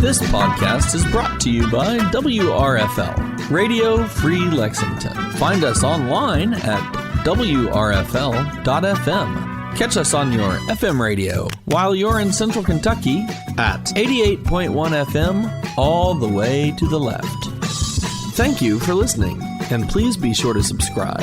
This podcast is brought to you by WRFL, Radio Free Lexington. Find us online at wrfl.fm. Catch us on your FM radio while you're in Central Kentucky at 88.1 FM, all the way to the left. Thank you for listening, and please be sure to subscribe.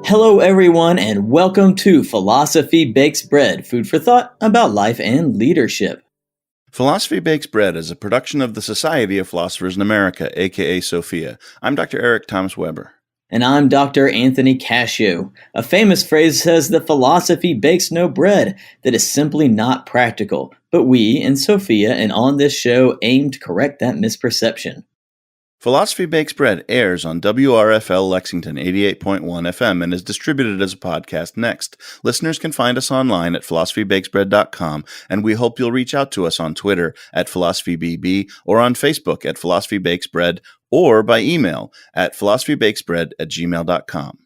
Hello, everyone, and welcome to Philosophy Bakes Bread, food for thought about life and leadership. Philosophy Bakes Bread is a production of the Society of Philosophers in America, aka SOPHIA. I'm Dr. Eric Thomas Weber. And I'm Dr. Anthony Cashio. A famous phrase says that philosophy bakes no bread. That is simply not practical. But we, in SOPHIA and on this show, aim to correct that misperception. Philosophy Bakes Bread airs on WRFL Lexington 88.1 FM and is distributed as a podcast next. Listeners can find us online at philosophybakesbread.com, and we hope you'll reach out to us on Twitter at philosophybb or on Facebook at Philosophy Bakes Bread or by email at philosophybakesbread@gmail.com.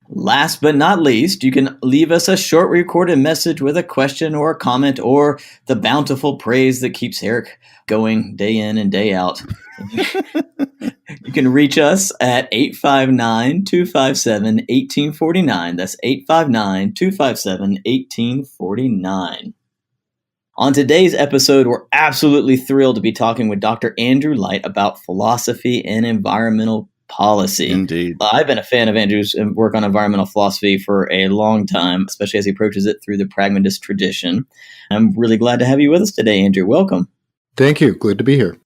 Last but not least, you can leave us a short recorded message with a question or a comment or the bountiful praise that keeps Eric going day in and day out. You can reach us at 859-257-1849. That's 859-257-1849. On today's episode, we're absolutely thrilled to be talking with Dr. Andrew Light about philosophy and environmental policy. Indeed. I've been a fan of Andrew's work on environmental philosophy for a long time, especially as he approaches it through the pragmatist tradition. I'm really glad to have you with us today, Andrew. Welcome. Thank you. Good to be here.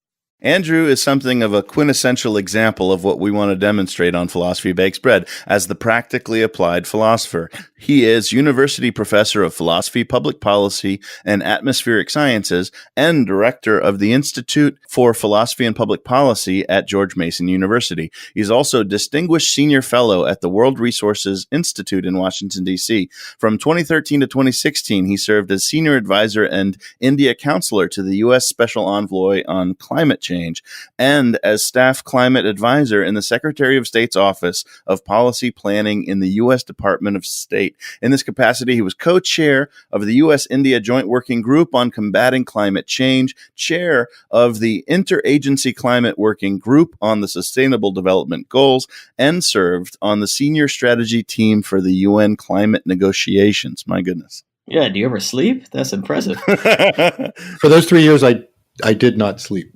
Andrew is something of a quintessential example of what we want to demonstrate on Philosophy Bakes Bread as the practically applied philosopher. He is University Professor of Philosophy, Public Policy, and Atmospheric Sciences and Director of the Institute for Philosophy and Public Policy at George Mason University. He's also Distinguished Senior Fellow at the World Resources Institute in Washington, D.C. From 2013 to 2016, he served as Senior Advisor and India Counselor to the U.S. Special Envoy on Climate Change, and as Staff Climate Advisor in the Secretary of State's Office of Policy Planning in the U.S. Department of State. In this capacity, he was co-chair of the U.S.-India Joint Working Group on Combating Climate Change, chair of the Interagency Climate Working Group on the Sustainable Development Goals, and served on the Senior Strategy Team for the UN Climate Negotiations. My goodness. Yeah, do you ever sleep? That's impressive. For those 3 years, I did not sleep.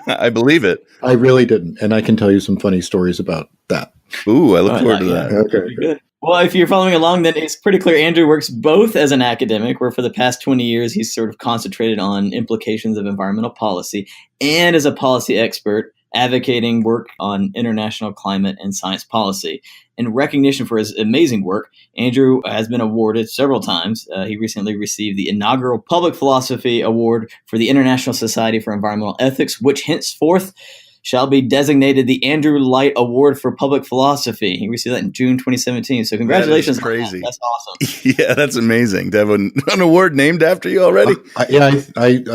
I believe it. I really didn't. And I can tell you some funny stories about that. Ooh, I look forward to that. Okay. Good. Well, if you're following along, then it's pretty clear Andrew works both as an academic, where for the past 20 years he's sort of concentrated on implications of environmental policy, and as a policy expert advocating work on international climate and science policy. In recognition for his amazing work, Andrew has been awarded several times. He recently received the inaugural Public Philosophy Award for the International Society for Environmental Ethics, which henceforth shall be designated the Andrew Light Award for Public Philosophy. He received that in June 2017. So congratulations. That is crazy. That's awesome. Yeah, that's amazing to have an award named after you already. I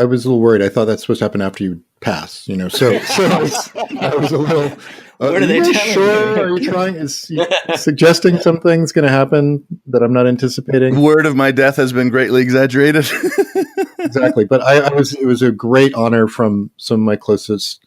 was a little worried. I thought that's supposed to happen after you pass, so I was a little... What are they telling sure? you? Are you trying? Is suggesting something's going to happen that I'm not anticipating? Word of my death has been greatly exaggerated. Exactly. But it was a great honor from some of my closest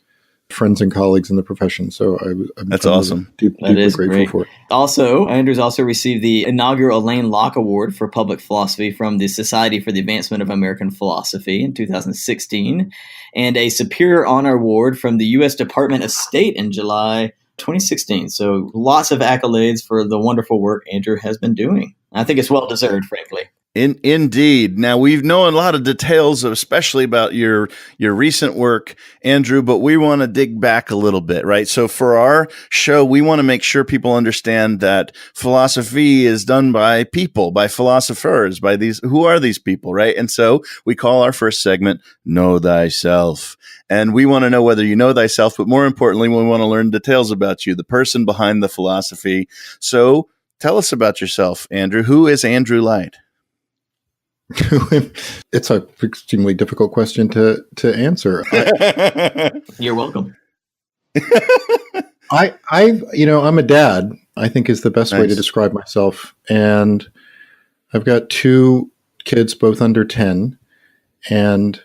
friends and colleagues in the profession. So that's awesome. That is grateful great. for it. Also, Andrew's also received the inaugural Alain Locke Award for Public Philosophy from the Society for the Advancement of American Philosophy in 2016, and a Superior Honor Award from the U.S. Department of State in July 2016. So lots of accolades for the wonderful work Andrew has been doing. I think it's well-deserved, frankly. Indeed. Now, we've known a lot of details, especially about your recent work, Andrew, but we want to dig back a little bit, right? So for our show, we want to make sure people understand that philosophy is done by people, by philosophers, by these, who are these people, right? And so we call our first segment, Know Thyself. And we want to know whether you know thyself, but more importantly, we want to learn details about you, the person behind the philosophy. So tell us about yourself, Andrew. Who is Andrew Light? It's an extremely difficult question to answer. You're welcome. I'm a dad, I think is the best way to Nice. describe myself. And I've got two kids, both under 10. And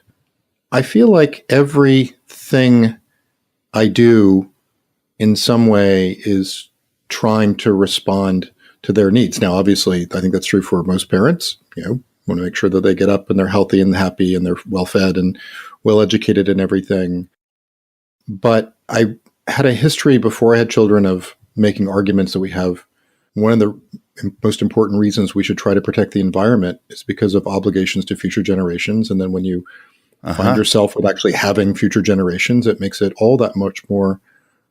I feel like everything I do in some way is trying to respond to their needs. Now, obviously, I think that's true for most parents. Want to make sure that they get up and they're healthy and happy and they're well fed and well educated and everything. But I had a history before I had children of making arguments that we have. One of the most important reasons we should try to protect the environment is because of obligations to future generations. And then when you find yourself with actually having future generations, it makes it all that much more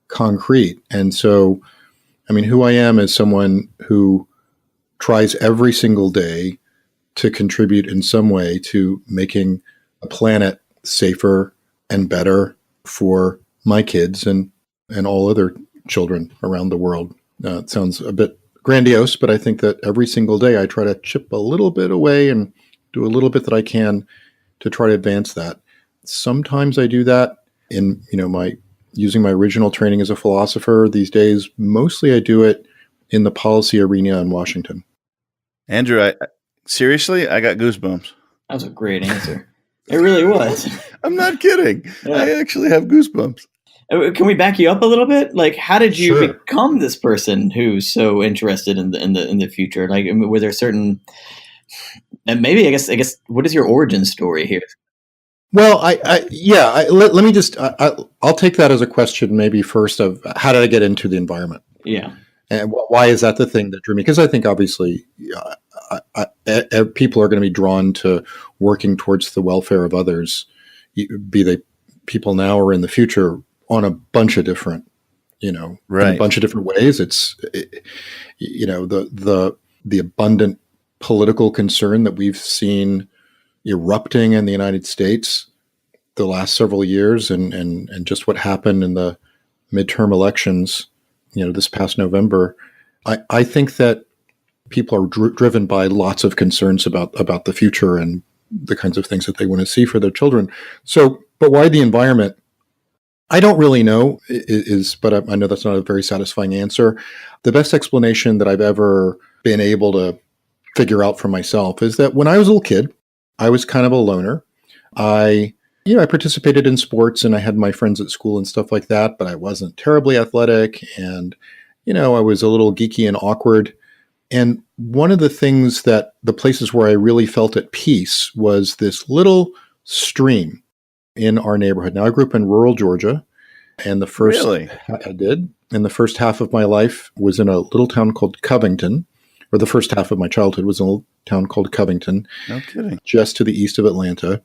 concrete. And so, who I am is someone who tries every single day to contribute in some way to making a planet safer and better for my kids and all other children around the world. It sounds a bit grandiose, but I think that every single day I try to chip a little bit away and do a little bit that I can to try to advance that. Sometimes I do that in, using my original training as a philosopher. These days, mostly I do it in the policy arena in Washington. Andrew, seriously, I got goosebumps. That was a great answer. It really was. I'm not kidding. Yeah. I actually have goosebumps. Can we back you up a little bit? Like, how did you Sure. become this person who's so interested in the future? Like, were there certain, and maybe I guess, what is your origin story here? Well, let me just, I'll take that as a question maybe first of how did I get into the environment? Yeah. And why is that the thing that drew me? Because I think obviously people are going to be drawn to working towards the welfare of others, be they people now or in the future, on a bunch of different, in a bunch of different ways. It's, the abundant political concern that we've seen erupting in the United States the last several years, and just what happened in the midterm elections, this past November. I think that people are driven by lots of concerns about the future and the kinds of things that they want to see for their children. So, but why the environment? I don't really know, but I know that's not a very satisfying answer. The best explanation that I've ever been able to figure out for myself is that when I was a little kid, I was kind of a loner. I participated in sports and I had my friends at school and stuff like that, but I wasn't terribly athletic and, I was a little geeky and awkward. And one of the things that the places where I really felt at peace was this little stream in our neighborhood. Now, I grew up in rural Georgia, and I did. And the first half of my life was in a little town called Covington, or the first half of my childhood was in a little town called Covington. No kidding. Just to the east of Atlanta.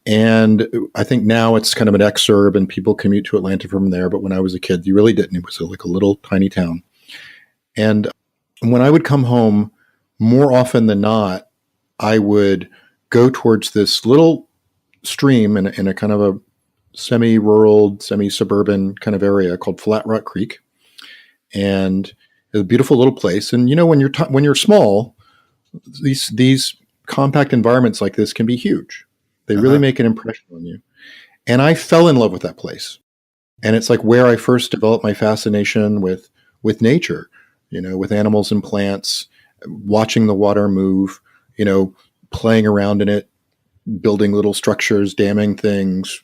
And I think now it's kind of an exurb and people commute to Atlanta from there. But when I was a kid, you really didn't. It was like a little tiny town. And when I would come home, more often than not, I would go towards this little stream in a kind of a semi-rural, semi-suburban kind of area called Flat Rock Creek. And it's a beautiful little place. And, when you're small, these compact environments like this can be huge. They really make an impression on you. And I fell in love with that place. And it's like where I first developed my fascination with nature, with animals and plants, watching the water move, playing around in it, building little structures, damming things,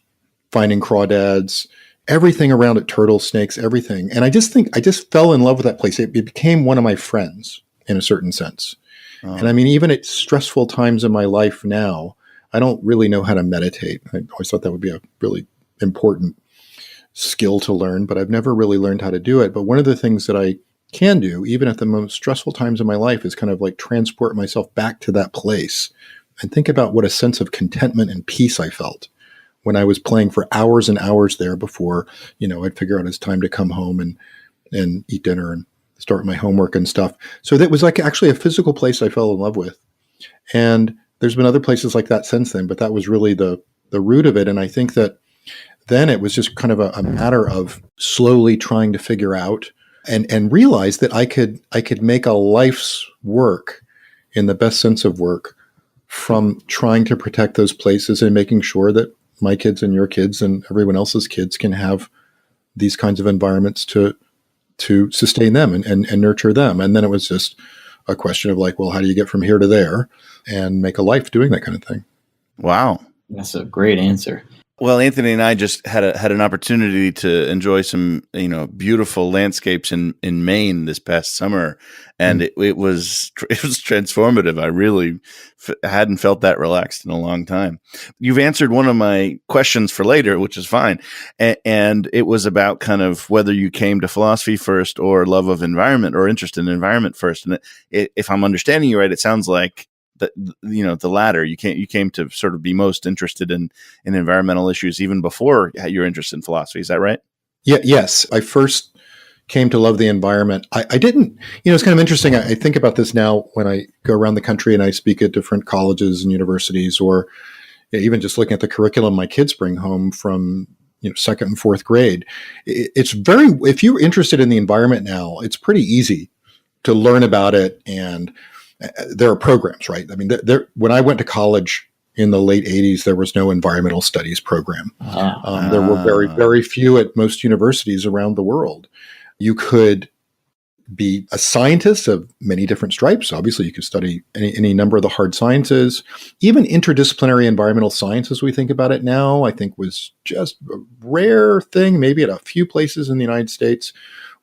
finding crawdads, everything around it, turtles, snakes, everything. And I just fell in love with that place. It became one of my friends in a certain sense. Oh. And even at stressful times in my life now, I don't really know how to meditate. I always thought that would be a really important skill to learn, but I've never really learned how to do it. But one of the things that I can do, even at the most stressful times in my life, is kind of like transport myself back to that place and think about what a sense of contentment and peace I felt when I was playing for hours and hours there before, I'd figure out it's time to come home and eat dinner and start my homework and stuff. So that was like actually a physical place I fell in love with. And there's been other places like that since then, but that was really the root of it. And I think that then it was just kind of a matter of slowly trying to figure out and realize that I could make a life's work, in the best sense of work, from trying to protect those places and making sure that my kids and your kids and everyone else's kids can have these kinds of environments to sustain them and nurture them. And then it was just a question of like, well, how do you get from here to there and make a life doing that kind of thing? Wow. That's a great answer. Well, Anthony and I just had an opportunity to enjoy some, beautiful landscapes in Maine this past summer, and it was transformative. I really hadn't felt that relaxed in a long time. You've answered one of my questions for later, which is fine, and it was about kind of whether you came to philosophy first or love of environment or interest in environment first. And if I'm understanding you right, it sounds like the latter. You came to sort of be most interested in environmental issues even before your interest in philosophy. Is that right? Yeah. Yes. I first came to love the environment. I didn't, it's kind of interesting. I think about this now when I go around the country and I speak at different colleges and universities, or even just looking at the curriculum my kids bring home from, second and fourth grade. It's if you're interested in the environment now, it's pretty easy to learn about it. And there are programs, right? I mean, when I went to college in the late 80s, there was no environmental studies program. There were very, very few at most universities around the world. You could be a scientist of many different stripes. Obviously, you could study any number of the hard sciences. Even interdisciplinary environmental science, as we think about it now, I think was just a rare thing. Maybe at a few places in the United States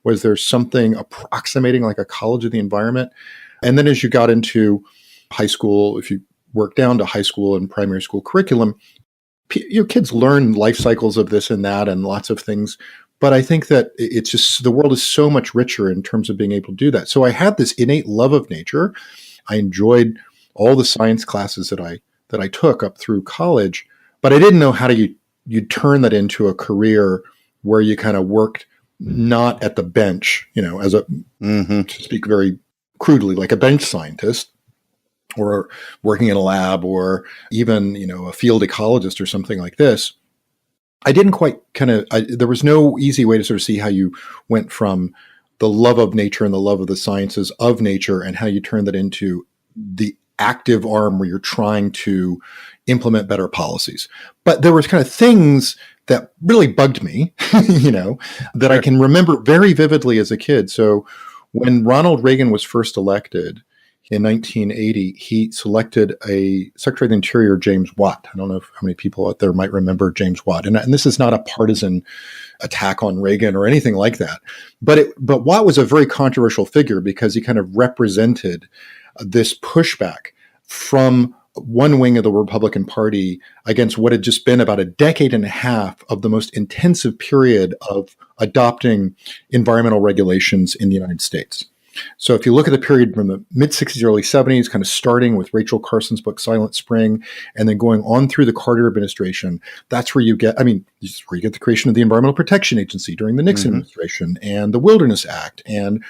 was there something approximating like a college of the environment. And then as you got into high school, if you work down to high school and primary school curriculum, your kids learn life cycles of this and that and lots of things. But I think that it's just the world is so much richer in terms of being able to do that. So I had this innate love of nature. I enjoyed all the science classes that I took up through college, but I didn't know how you turn that into a career where you kind of worked not at the bench, as to speak very crudely, like a bench scientist or working in a lab or even, a field ecologist or something like this. I didn't quite there was no easy way to sort of see how you went from the love of nature and the love of the sciences of nature and how you turn that into the active arm where you're trying to implement better policies. But there was kind of things that really bugged me, that I can remember very vividly as a kid. So when Ronald Reagan was first elected in 1980, he selected a Secretary of the Interior, James Watt. I don't know how many people out there might remember James Watt. And this is not a partisan attack on Reagan or anything like that. But Watt was a very controversial figure because he kind of represented this pushback from one wing of the Republican Party against what had just been about a decade and a half of the most intensive period of adopting environmental regulations in the United States. So if you look at the period from the mid-60s, early 70s, kind of starting with Rachel Carson's book, Silent Spring, and then going on through the Carter administration, that's where you get, this is where you get the creation of the Environmental Protection Agency during the Nixon administration and the Wilderness Act and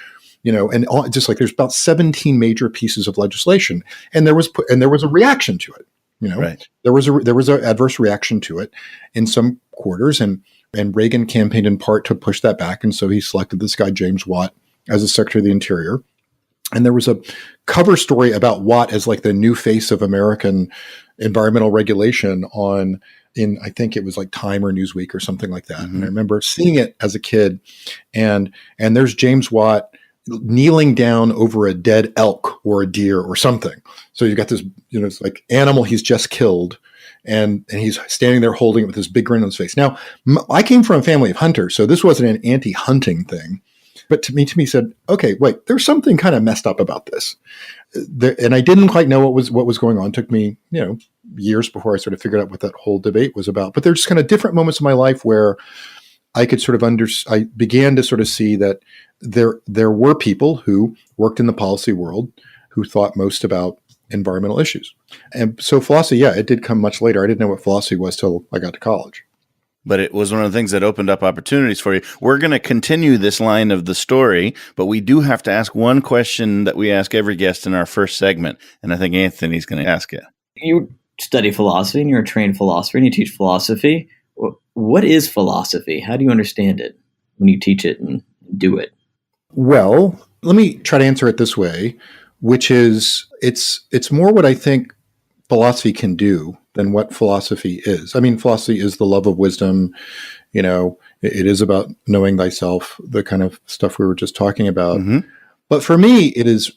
just like there's about 17 major pieces of legislation, and there was a reaction to it. Right. There was an adverse reaction to it in some quarters, and Reagan campaigned in part to push that back, and so he selected this guy James Watt as the Secretary of the Interior. And there was a cover story about Watt as like the new face of American environmental regulation in I think it was like Time or Newsweek or something like that. And I remember seeing it as a kid, and there's James Watt kneeling down over a dead elk or a deer or something. So you've got this, it's like animal he's just killed, and he's standing there holding it with this big grin on his face. Now, I came from a family of hunters, so this wasn't an anti-hunting thing. But to me said, okay, wait, there's something kind of messed up about this. And I didn't quite know what was going on. It took me, years before I sort of figured out what that whole debate was about. But there's just kind of different moments in my life where I could sort of I began to sort of see that there were people who worked in the policy world who thought most about environmental issues. And so philosophy, it did come much later. I didn't know what philosophy was till I got to college. But it was one of the things that opened up opportunities for you. We're going to continue this line of the story, but we do have to ask one question that we ask every guest in our first segment. And I think Anthony's going to ask it. You study philosophy and you're a trained philosopher and you teach philosophy. What is philosophy? How do you understand it when you teach it and do it? Well, let me try to answer it this way, which is it's more what I think philosophy can do than what philosophy is. I mean, philosophy is the love of wisdom. It is about knowing thyself, the kind of stuff we were just talking about. Mm-hmm. But for me, it is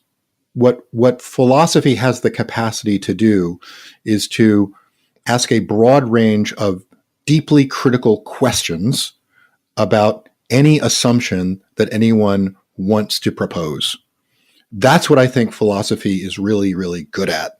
what philosophy has the capacity to do is to ask a broad range of deeply critical questions about any assumption that anyone wants to propose. That's what I think philosophy is really, really good at.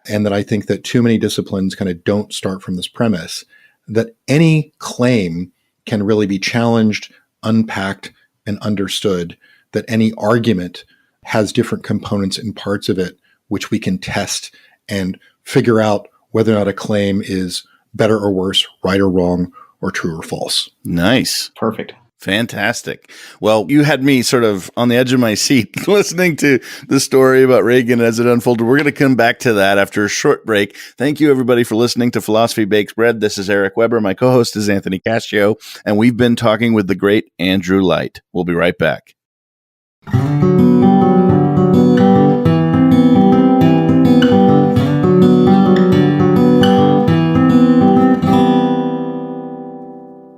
And that I think that too many disciplines kind of don't start from this premise that any claim can really be challenged, unpacked, and understood, that any argument has different components and parts of it, which we can test and figure out whether or not a claim is better or worse, right or wrong, or true or false. Nice. Perfect. Fantastic. Well, you had me sort of on the edge of my seat listening to the story about Reagan as it unfolded. We're going to come back to that after a short break. Thank you, everybody, for listening to Philosophy Bakes Bread. This is Eric Weber. My co-host is Anthony Cashio, and we've been talking with the great Andrew Light. We'll be right back.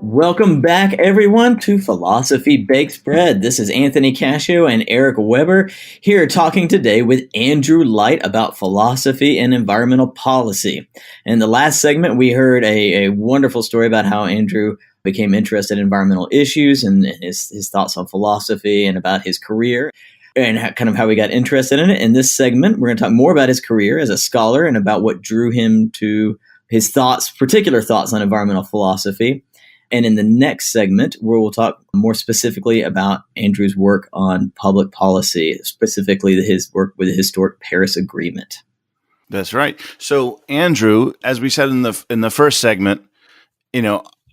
Welcome back, everyone, to Philosophy Bakes Bread. This is Anthony Cashio and Eric Weber here talking today with Andrew Light about philosophy and environmental policy. In the last segment, we heard a wonderful story about how Andrew became interested in environmental issues and his thoughts on philosophy and about his career and kind of how he got interested in it. In this segment, we're going to talk more about his career as a scholar and about what drew him to his particular thoughts on environmental philosophy. And in the next segment, where we'll talk more specifically about Andrew's work on public policy, specifically his work with the historic Paris Agreement. That's right. So, Andrew, as we said in the first segment,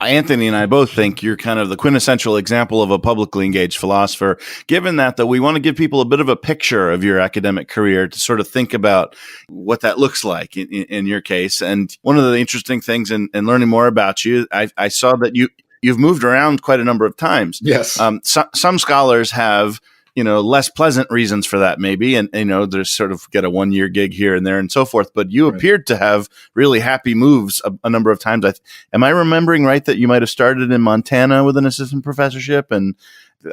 Anthony and I both think you're kind of the quintessential example of a publicly engaged philosopher. Given that, though, we want to give people a bit of a picture of your academic career to sort of think about what that looks like in your case. And one of the interesting things in learning more about you, I saw that you've moved around quite a number of times. Yes. Some scholars have less pleasant reasons for that, maybe. And, there's sort of get a 1-year gig here and there and so forth. But you appeared to have really happy moves a number of times. Am I remembering right that you might have started in Montana with an assistant professorship? And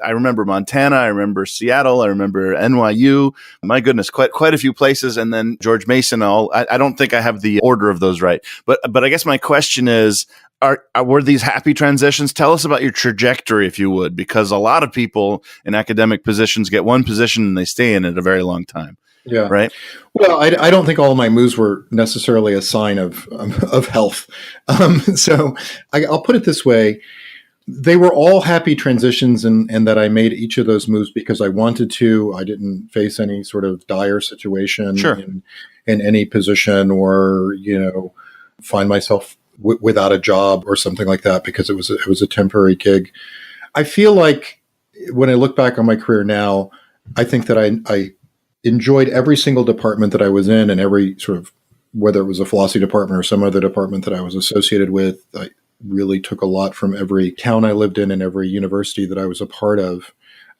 I remember Montana. I remember Seattle. I remember NYU. My goodness, quite a few places. And then George Mason. I don't think I have the order of those right. But I guess my question is, were these happy transitions? Tell us about your trajectory, if you would, because a lot of people in academic positions get one position and they stay in it a very long time. Yeah. Right. Well, I don't think all of my moves were necessarily a sign of health. So I'll put it this way. They were all happy transitions and that I made each of those moves because I wanted to. I didn't face any sort of dire situation in any position or, find myself without a job or something like that because it was a temporary gig. I feel like when I look back on my career now, I think that I enjoyed every single department that I was in and every sort of, whether it was a philosophy department or some other department that I was associated with. I really took a lot from every town I lived in and every university that I was a part of.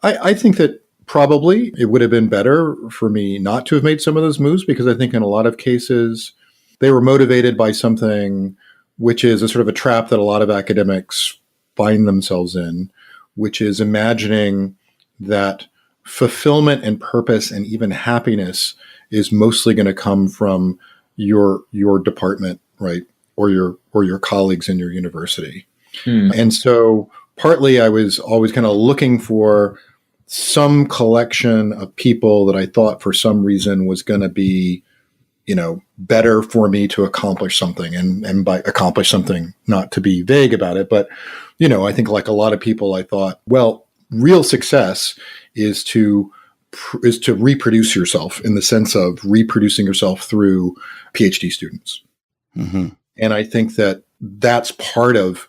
I think that probably it would have been better for me not to have made some of those moves because I think in a lot of cases they were motivated by something which is a sort of a trap that a lot of academics find themselves in, which is imagining that fulfillment and purpose and even happiness is mostly going to come from your department, right? Or your colleagues in your university. And so partly I was always kind of looking for some collection of people that I thought for some reason was going to be, better for me to accomplish something. And by accomplish something, not to be vague about it, but, I think like a lot of people, I thought, well, real success is to reproduce yourself in the sense of reproducing yourself through PhD students. Mm-hmm. And I think that that's part of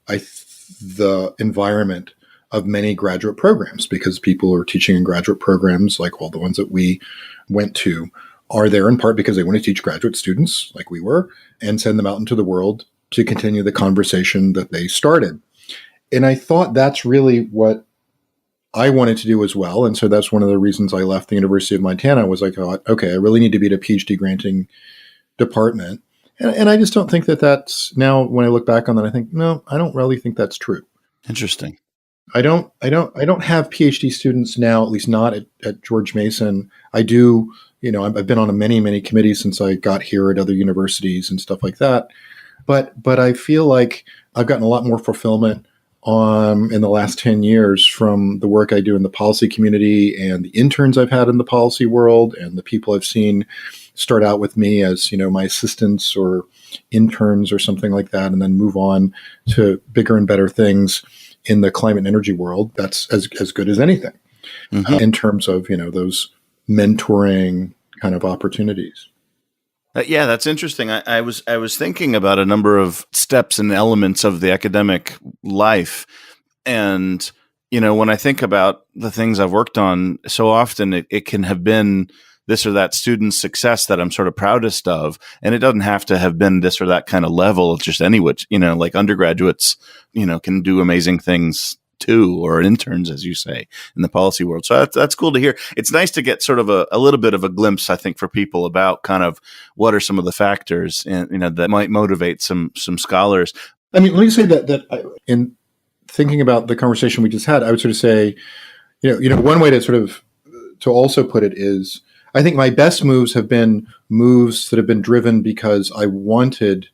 the environment of many graduate programs because people are teaching in graduate programs like all the ones that we went to are there in part because they want to teach graduate students like we were and send them out into the world to continue the conversation that they started. And I thought that's really what I wanted to do as well. And so that's one of the reasons I left the University of Montana was I thought, okay, I really need to be at a PhD granting department. And I just don't think that that's now, when I look back on that, I think, no, I don't really think that's true. Interesting. I don't have PhD students now, at least not at George Mason. I do, I've been on many committees since I got here at other universities and stuff like that. But I feel like I've gotten a lot more fulfillment in the last 10 years from the work I do in the policy community and the interns I've had in the policy world and the people I've seen start out with me as, my assistants or interns or something like that, and then move on to bigger and better things in the climate and energy world. That's as good as anything in terms of, those mentoring kind of opportunities. Yeah, that's interesting. I was thinking about a number of steps and elements of the academic life. And, when I think about the things I've worked on, so often it can have been this or that student's success that I'm sort of proudest of. And it doesn't have to have been this or that kind of level. It's just like undergraduates, can do amazing things too, or interns, as you say, in the policy world. So that's cool to hear. It's nice to get sort of a little bit of a glimpse, I think, for people about kind of what are some of the factors that might motivate some scholars. I mean, let me say that in thinking about the conversation we just had, I would sort of say, one way to sort of to also put it is, I think my best moves have been moves that have been driven because I wanted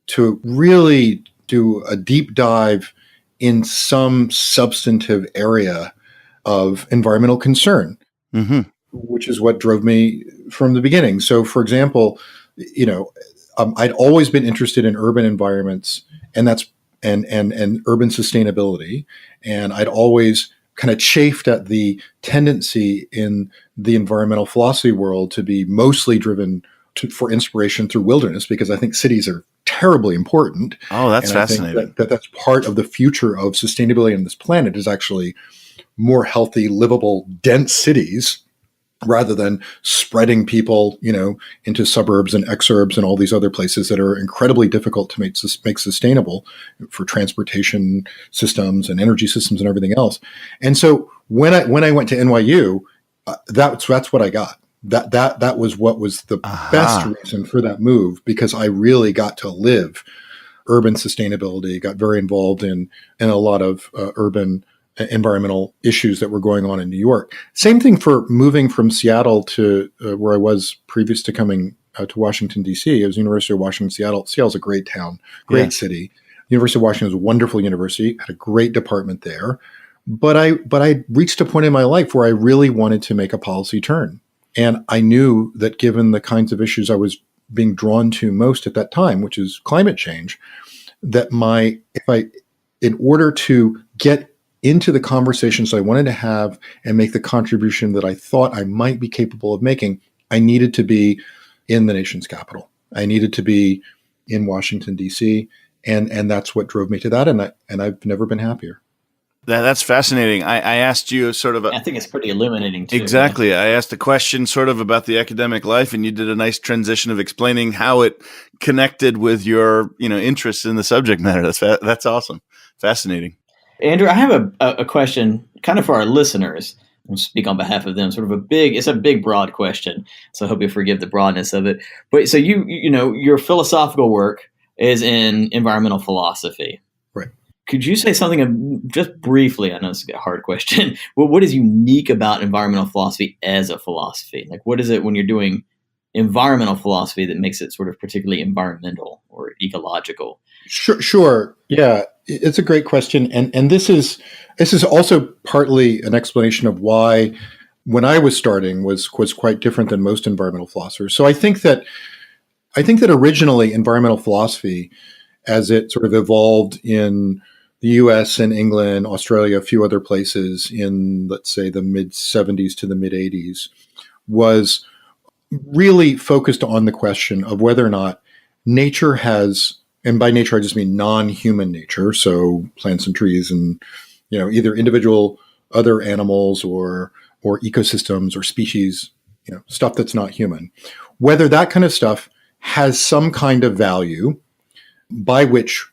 to really do a deep dive in some substantive area of environmental concern, which is what drove me from the beginning. So, for example, I'd always been interested in urban environments, and and urban sustainability, and I'd always kind of chafed at the tendency in the environmental philosophy world to be mostly driven for inspiration through wilderness, because I think cities are terribly important. Oh, that's and fascinating. I think that's part of the future of sustainability on this planet, is actually more healthy, livable, dense cities, rather than spreading people, into suburbs and exurbs and all these other places that are incredibly difficult to make sustainable for transportation systems and energy systems and everything else. And so when I went to NYU, that's what I got. That was what was the best reason for that move, because I really got to live urban sustainability, got very involved in a lot of urban environmental issues that were going on in New York. Same thing for moving from Seattle to where I was previous to coming to Washington, D.C. It was University of Washington, Seattle. Seattle's a great town, great city. University of Washington was a wonderful university, had a great department there. But I reached a point in my life where I really wanted to make a policy turn. And I knew that given the kinds of issues I was being drawn to most at that time, which is climate change, that in order to get into the conversations I wanted to have and make the contribution that I thought I might be capable of making, I needed to be in the nation's capital. I needed to be in Washington, D.C., and that's what drove me to that, and I've never been happier. That's fascinating. I asked you sort of I think it's pretty illuminating too. Exactly. Yeah. I asked a question sort of about the academic life, and you did a nice transition of explaining how it connected with your interests in the subject matter. That's awesome. Fascinating. Andrew, I have a question kind of for our listeners. I'll speak on behalf of them. It's a big, broad question. So I hope you forgive the broadness of it. But so your philosophical work is in environmental philosophy. Right. Could you say something just briefly? I know it's a hard question. Well, what is unique about environmental philosophy as a philosophy? Like, what is it when you're doing environmental philosophy that makes it sort of particularly environmental or ecological? Sure. Yeah, it's a great question, and this is also partly an explanation of why, when I was starting, was quite different than most environmental philosophers. So I think that originally environmental philosophy, as it sort of evolved in the U.S. and England, Australia, a few other places in, let's say, the mid 70s to the mid 80s, was really focused on the question of whether or not nature has, and by nature I just mean non-human nature, so plants and trees and either individual other animals or ecosystems or species, stuff that's not human, whether that kind of stuff has some kind of value by which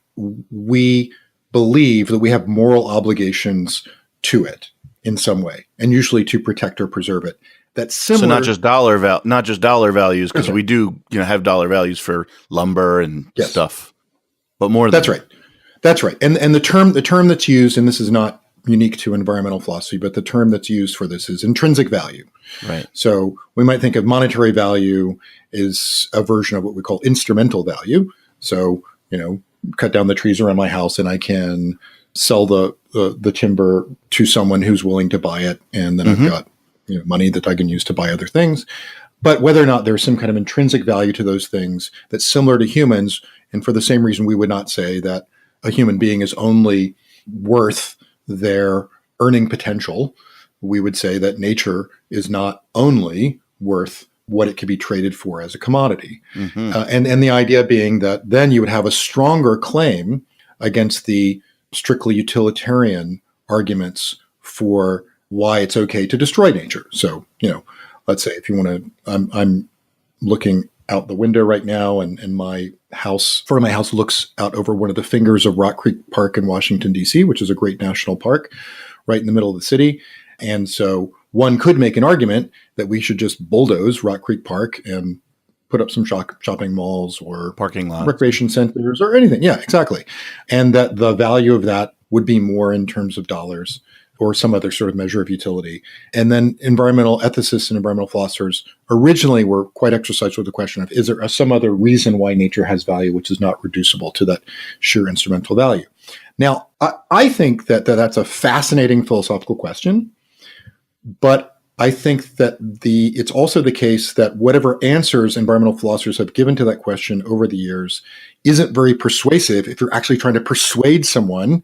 we believe that we have moral obligations to it in some way, and usually to protect or preserve it. that's similar. So not just dollar values, because we do have dollar values for lumber and stuff, but more. That's right. That's right. And the term that's used, and this is not unique to environmental philosophy, but the term that's used for this is intrinsic value. Right. So we might think of monetary value is a version of what we call instrumental value. So, cut down the trees around my house and I can sell the timber to someone who's willing to buy it. And then I've got money that I can use to buy other things. But whether or not there's some kind of intrinsic value to those things that's similar to humans, and for the same reason we would not say that a human being is only worth their earning potential, we would say that nature is not only worth what it could be traded for as a commodity. And the idea being that then you would have a stronger claim against the strictly utilitarian arguments for why it's okay to destroy nature. So, let's say if you want to, I'm looking out the window right now and my house, front of my house looks out over one of the fingers of Rock Creek Park in Washington, D.C., which is a great national park right in the middle of the city. And so one could make an argument that we should just bulldoze Rock Creek Park and put up some shopping malls or parking lots, recreation centers or anything. Yeah, exactly. And that the value of that would be more in terms of dollars or some other sort of measure of utility. And then environmental ethicists and environmental philosophers originally were quite exercised with the question of, is there some other reason why nature has value which is not reducible to that sheer instrumental value? Now, I think that that's a fascinating philosophical question, but I think that it's also the case that whatever answers environmental philosophers have given to that question over the years isn't very persuasive if you're actually trying to persuade someone,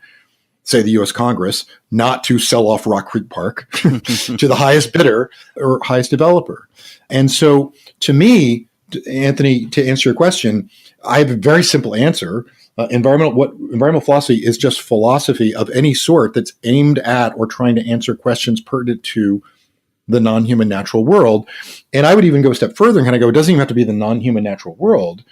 say the U.S. Congress, not to sell off Rock Creek Park to the highest bidder or highest developer. And so to me, Anthony, to answer your question, I have a very simple answer. Environmental philosophy is just philosophy of any sort that's aimed at or trying to answer questions pertinent to the non-human natural world. And I would even go a step further and kind of go, it doesn't even have to be the non-human natural world,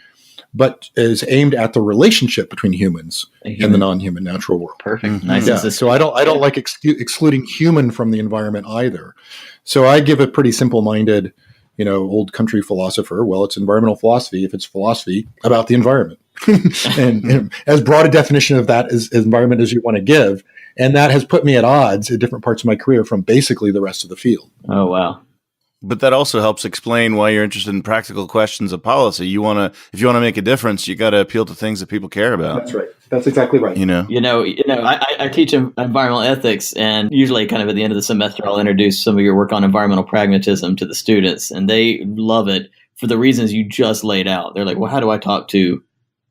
but is aimed at the relationship between humans and the non-human natural world. Perfect. Nice. Yeah. So I don't like excluding human from the environment either. So I give a pretty simple-minded, old country philosopher, well, it's environmental philosophy if it's philosophy about the environment. and as broad a definition of that as environment as you want to give. And that has put me at odds at different parts of my career from basically the rest of the field. Oh, wow. But that also helps explain why you're interested in practical questions of policy. If you want to make a difference, you got to appeal to things that people care about. That's right. That's exactly right. I teach environmental ethics, and usually kind of at the end of the semester, I'll introduce some of your work on environmental pragmatism to the students, and they love it for the reasons you just laid out. They're like, well, how do I talk to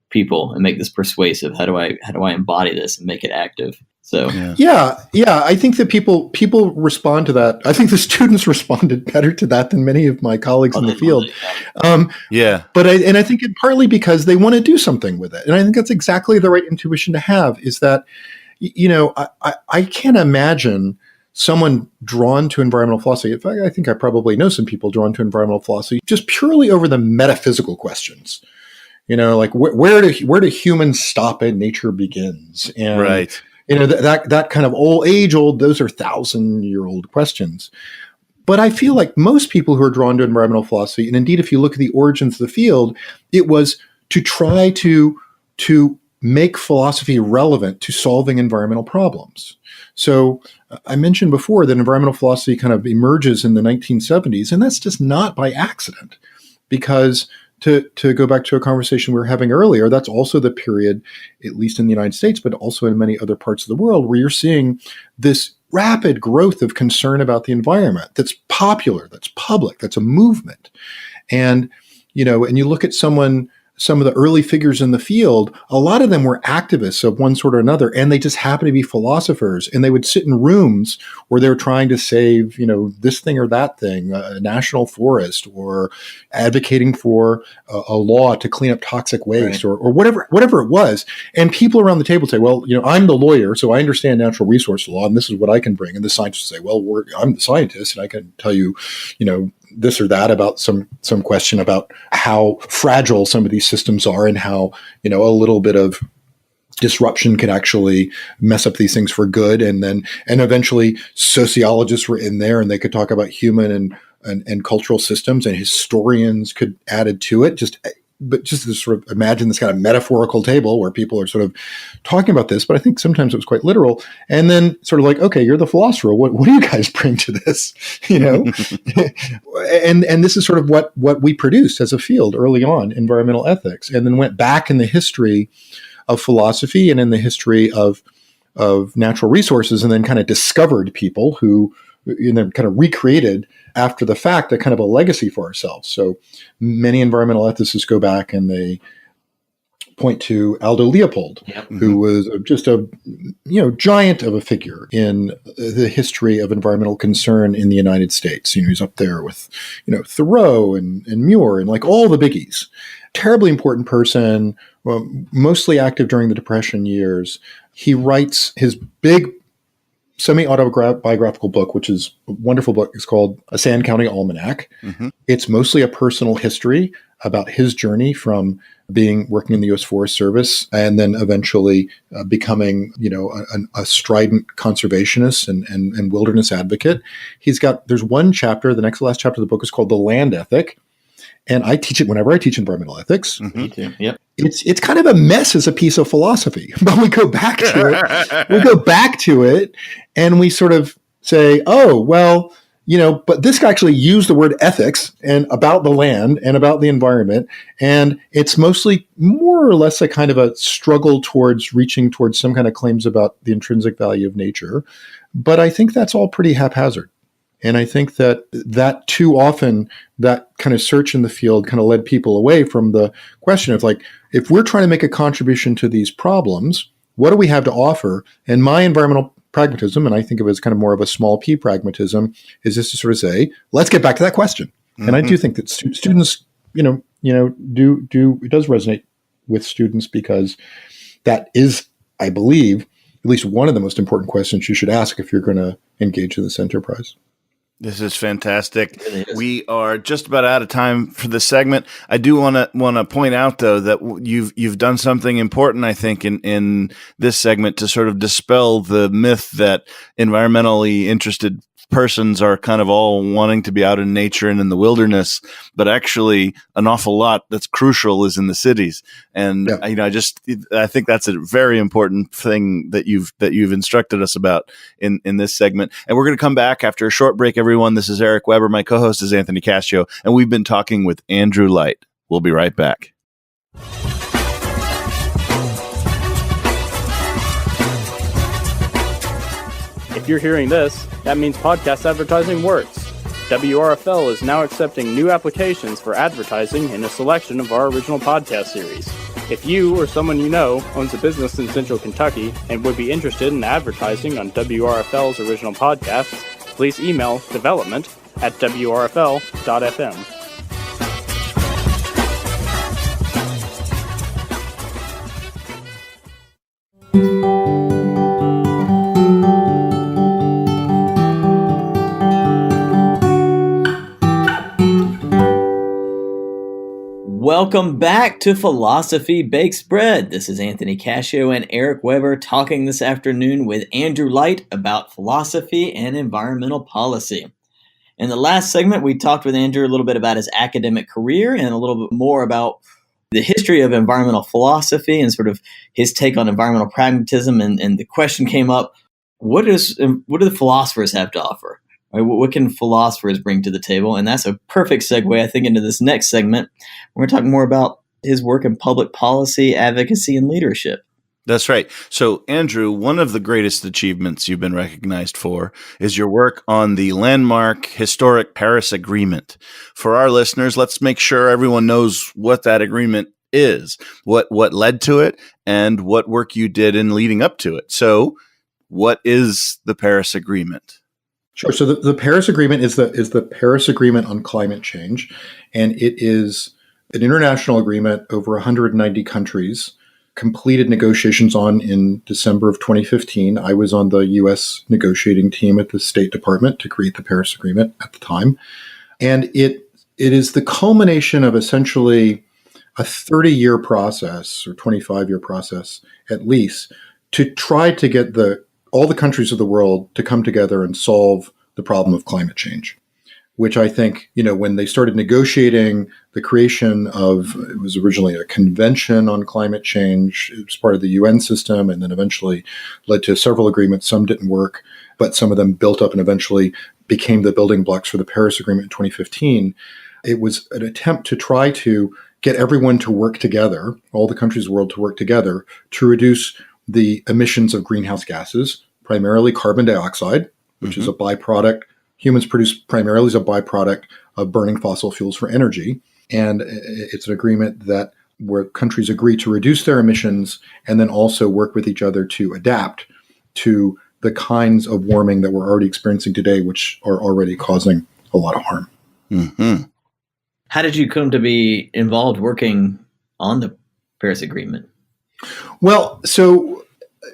people and make this persuasive? How do I embody this and make it active? So yeah, I think that people respond to that. I think the students responded better to that than many of my colleagues in the field. But I think it partly because they want to do something with it, and I think that's exactly the right intuition to have. Is that I can't imagine someone drawn to environmental philosophy. In fact, I think I probably know some people drawn to environmental philosophy just purely over the metaphysical questions. Like where do humans stop and nature begins? And right. That kind of old, those are 1,000-year-old questions. But I feel like most people who are drawn to environmental philosophy, and indeed, if you look at the origins of the field, it was to try to make philosophy relevant to solving environmental problems. So I mentioned before that environmental philosophy kind of emerges in the 1970s, and that's just not by accident, because to go back to a conversation we were having earlier, that's also the period, at least in the United States, but also in many other parts of the world, where you're seeing this rapid growth of concern about the environment that's popular, that's public, that's a movement. And, and you look at some of the early figures in the field, a lot of them were activists of one sort or another, and they just happened to be philosophers. And they would sit in rooms where they were trying to save, this thing or that thing, a national forest, or advocating for a law to clean up toxic waste, or whatever it was. And people around the table say, well, I'm the lawyer, so I understand natural resource law, and this is what I can bring. And the scientists say, well, I'm the scientist, and I can tell you, this or that about some question about how fragile some of these systems are and how, a little bit of disruption can actually mess up these things for good. And eventually sociologists were in there and they could talk about human and and cultural systems, and historians could add it to it. But just to sort of imagine this kind of metaphorical table where people are sort of talking about this, but I think sometimes it was quite literal. And then sort of like, okay, you're the philosopher. What do you guys bring to this? And this is sort of what we produced as a field early on, environmental ethics, and then went back in the history of philosophy and in the history of natural resources, and then kind of discovered people who, kind of recreated after the fact a kind of a legacy for ourselves. So many environmental ethicists go back and they point to Aldo Leopold, who was just a giant of a figure in the history of environmental concern in the United States. He's up there with Thoreau and Muir and like all the biggies. Terribly important person, mostly active during the Depression years. He writes his big semi-autobiographical book, which is a wonderful book. It's called A Sand County Almanac. It's mostly a personal history about his journey from working in the U.S. Forest Service and then eventually becoming, a strident conservationist and wilderness advocate. There's one chapter, the next to last chapter of the book is called The Land Ethic. And I teach it whenever I teach environmental ethics. Me too. Yep. It's kind of a mess as a piece of philosophy, but we go back to it. And we sort of say, oh, well, but this guy actually used the word ethics and about the land and about the environment. And it's mostly more or less a kind of a struggle towards reaching towards some kind of claims about the intrinsic value of nature. But I think that's all pretty haphazard. And I think that too often, that kind of search in the field kind of led people away from the question of like, if we're trying to make a contribution to these problems, what do we have to offer? And my environmental pragmatism, and I think of it as kind of more of a small p pragmatism, is just to sort of say, let's get back to that question. And I do think that students, it does resonate with students because that is, I believe, at least one of the most important questions you should ask if you're going to engage in this enterprise. This is fantastic. We are just about out of time for this segment. I do want to point out though that you've done something important, I think, in this segment to sort of dispel the myth that environmentally interested persons are kind of all wanting to be out in nature and in the wilderness, but actually an awful lot that's crucial is in the cities. And I think that's a very important thing that you've instructed us about in this segment. And we're going to come back after a short break, everyone. This is Eric Weber. My co-host is Anthony Cashio, and we've been talking with Andrew Light. We'll be right back. If you're hearing this, that means podcast advertising works. WRFL is now accepting new applications for advertising in a selection of our original podcast series. If you or someone you know owns a business in Central Kentucky and would be interested in advertising on WRFL's original podcasts, please email development@wrfl.fm. Welcome back to Philosophy Bakes Bread. This is Anthony Cashio and Eric Weber talking this afternoon with Andrew Light about philosophy and environmental policy. In the last segment, we talked with Andrew a little bit about his academic career and a little bit more about the history of environmental philosophy and sort of his take on environmental pragmatism. And the question came up, what do the philosophers have to offer? Right, what can philosophers bring to the table? And that's a perfect segue, I think, into this next segment. We're going to talk more about his work in public policy, advocacy, and leadership. That's right. So, Andrew, one of the greatest achievements you've been recognized for is your work on the landmark historic Paris Agreement. For our listeners, let's make sure everyone knows what that agreement is, what led to it, and what work you did in leading up to it. So, what is the Paris Agreement? Sure. So the Paris Agreement is the Paris Agreement on climate change, and it is an international agreement over 190 countries completed negotiations on in December of 2015. I was on the U.S. negotiating team at the State Department to create the Paris Agreement at the time, and it is the culmination of essentially a 30-year process or 25-year process at least to try to get all the countries of the world to come together and solve the problem of climate change. which I think, when they started negotiating the creation of, it was originally a convention on climate change. It was part of the UN system and then eventually led to several agreements. Some didn't work, but some of them built up and eventually became the building blocks for the Paris Agreement in 2015. It was an attempt to try to get everyone to work together, all the countries of the world to work together to reduce the emissions of greenhouse gases, primarily carbon dioxide, which is a byproduct. Humans produce primarily as a byproduct of burning fossil fuels for energy. And it's an agreement where countries agree to reduce their emissions and then also work with each other to adapt to the kinds of warming that we're already experiencing today, which are already causing a lot of harm. Mm-hmm. How did you come to be involved working on the Paris Agreement? Well, so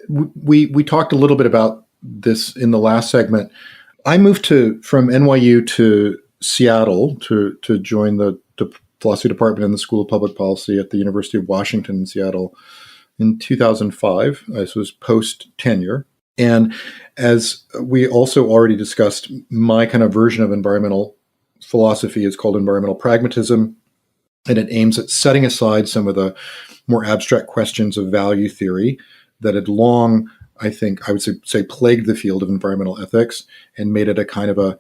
we talked a little bit about this in the last segment. I moved from NYU to Seattle to join the philosophy department in the School of Public Policy at the University of Washington in Seattle in 2005. This was post-tenure. And as we also already discussed, my kind of version of environmental philosophy is called environmental pragmatism, and it aims at setting aside some of the more abstract questions of value theory that had long, I think I would say plagued the field of environmental ethics and made it a kind of a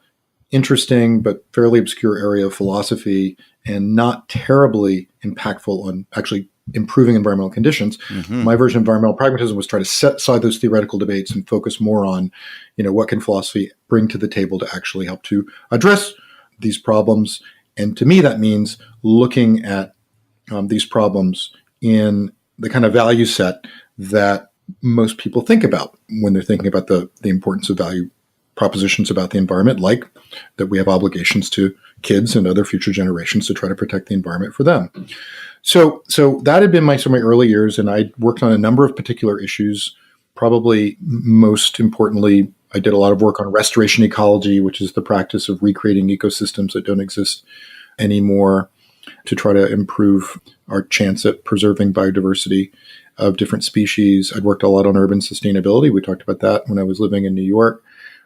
interesting but fairly obscure area of philosophy and not terribly impactful on actually improving environmental conditions. Mm-hmm. My version of environmental pragmatism was try to set aside those theoretical debates and focus more on, what can philosophy bring to the table to actually help to address these problems. And to me, that means looking at these problems in the kind of value set that most people think about when they're thinking about the importance of value propositions about the environment, like that we have obligations to kids and other future generations to try to protect the environment for them. So that had been my early years, and I worked on a number of particular issues. Probably most importantly, I did a lot of work on restoration ecology, which is the practice of recreating ecosystems that don't exist anymore to try to improve our chance at preserving biodiversity of different species. I'd worked a lot on urban sustainability. We talked about that when I was living in New York.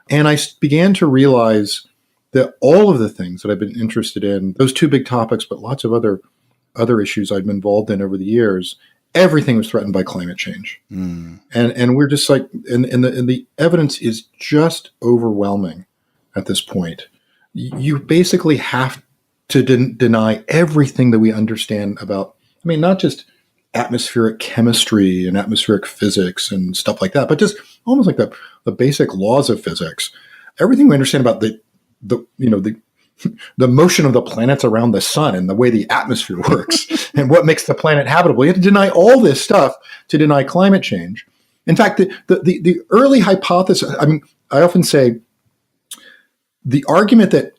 And I began to realize that all of the things that I've been interested in, those two big topics, but lots of other issues I've been involved in over the years, everything was threatened by climate change. And we're just like, and the evidence is just overwhelming at this point. You basically have to deny everything that we understand about, not just atmospheric chemistry and atmospheric physics and stuff like that, but just almost like the basic laws of physics. Everything we understand about the motion of the planets around the sun and the way the atmosphere works and what makes the planet habitable. You have to deny all this stuff to deny climate change. In fact, the early hypothesis, I often say the argument that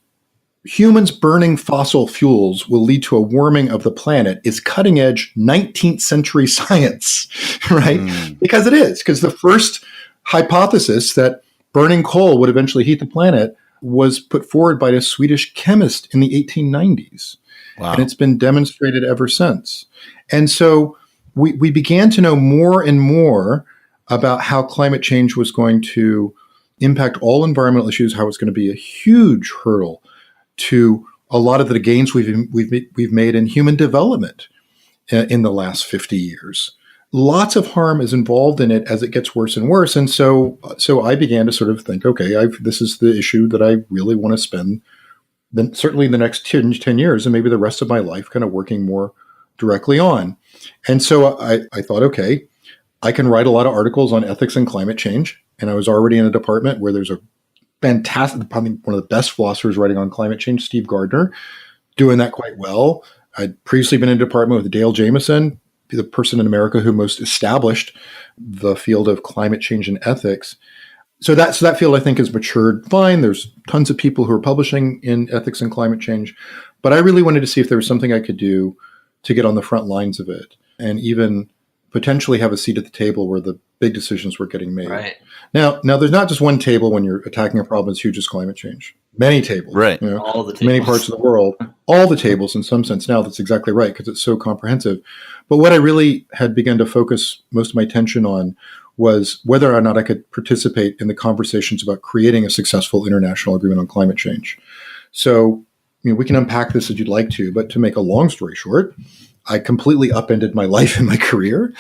humans burning fossil fuels will lead to a warming of the planet is cutting edge 19th century science, right? Because it is, because the first hypothesis that burning coal would eventually heat the planet was put forward by a Swedish chemist in the 1890s. Wow. And it's been demonstrated ever since. And so we began to know more and more about how climate change was going to impact all environmental issues, how it's going to be a huge hurdle to a lot of the gains we've made in human development in the last 50 years. Lots of harm is involved in it as it gets worse and worse. And so I began to sort of think, okay, this is the issue that I really want to spend certainly the next 10 years and maybe the rest of my life kind of working more directly on. And so I thought, okay, I can write a lot of articles on ethics and climate change. And I was already in a department where there's a fantastic, probably one of the best philosophers writing on climate change, Steve Gardner, doing that quite well. I'd previously been in a department with Dale Jamieson, the person in America who most established the field of climate change and ethics. So that field, I think, has matured fine. There's tons of people who are publishing in ethics and climate change. But I really wanted to see if there was something I could do to get on the front lines of it and even potentially have a seat at the table where the big decisions were getting made. Right. Now, there's not just one table when you're attacking a problem as huge as climate change. Many tables. Right. All the tables. Many parts of the world. All the tables in some sense. Now, that's exactly right because it's so comprehensive. But what I really had begun to focus most of my attention on was whether or not I could participate in the conversations about creating a successful international agreement on climate change. So, we can unpack this as you'd like to, but to make a long story short, I completely upended my life and my career.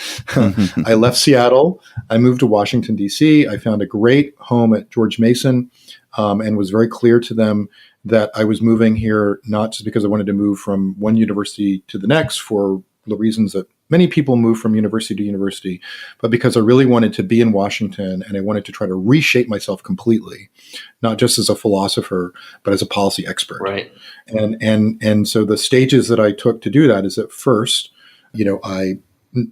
I left Seattle. I moved to Washington, D.C. I found a great home at George Mason and was very clear to them that I was moving here not just because I wanted to move from one university to the next for the reasons that many people move from university to university, but because I really wanted to be in Washington and I wanted to try to reshape myself completely, not just as a philosopher, but as a policy expert. Right. And so the stages that I took to do that is that first, I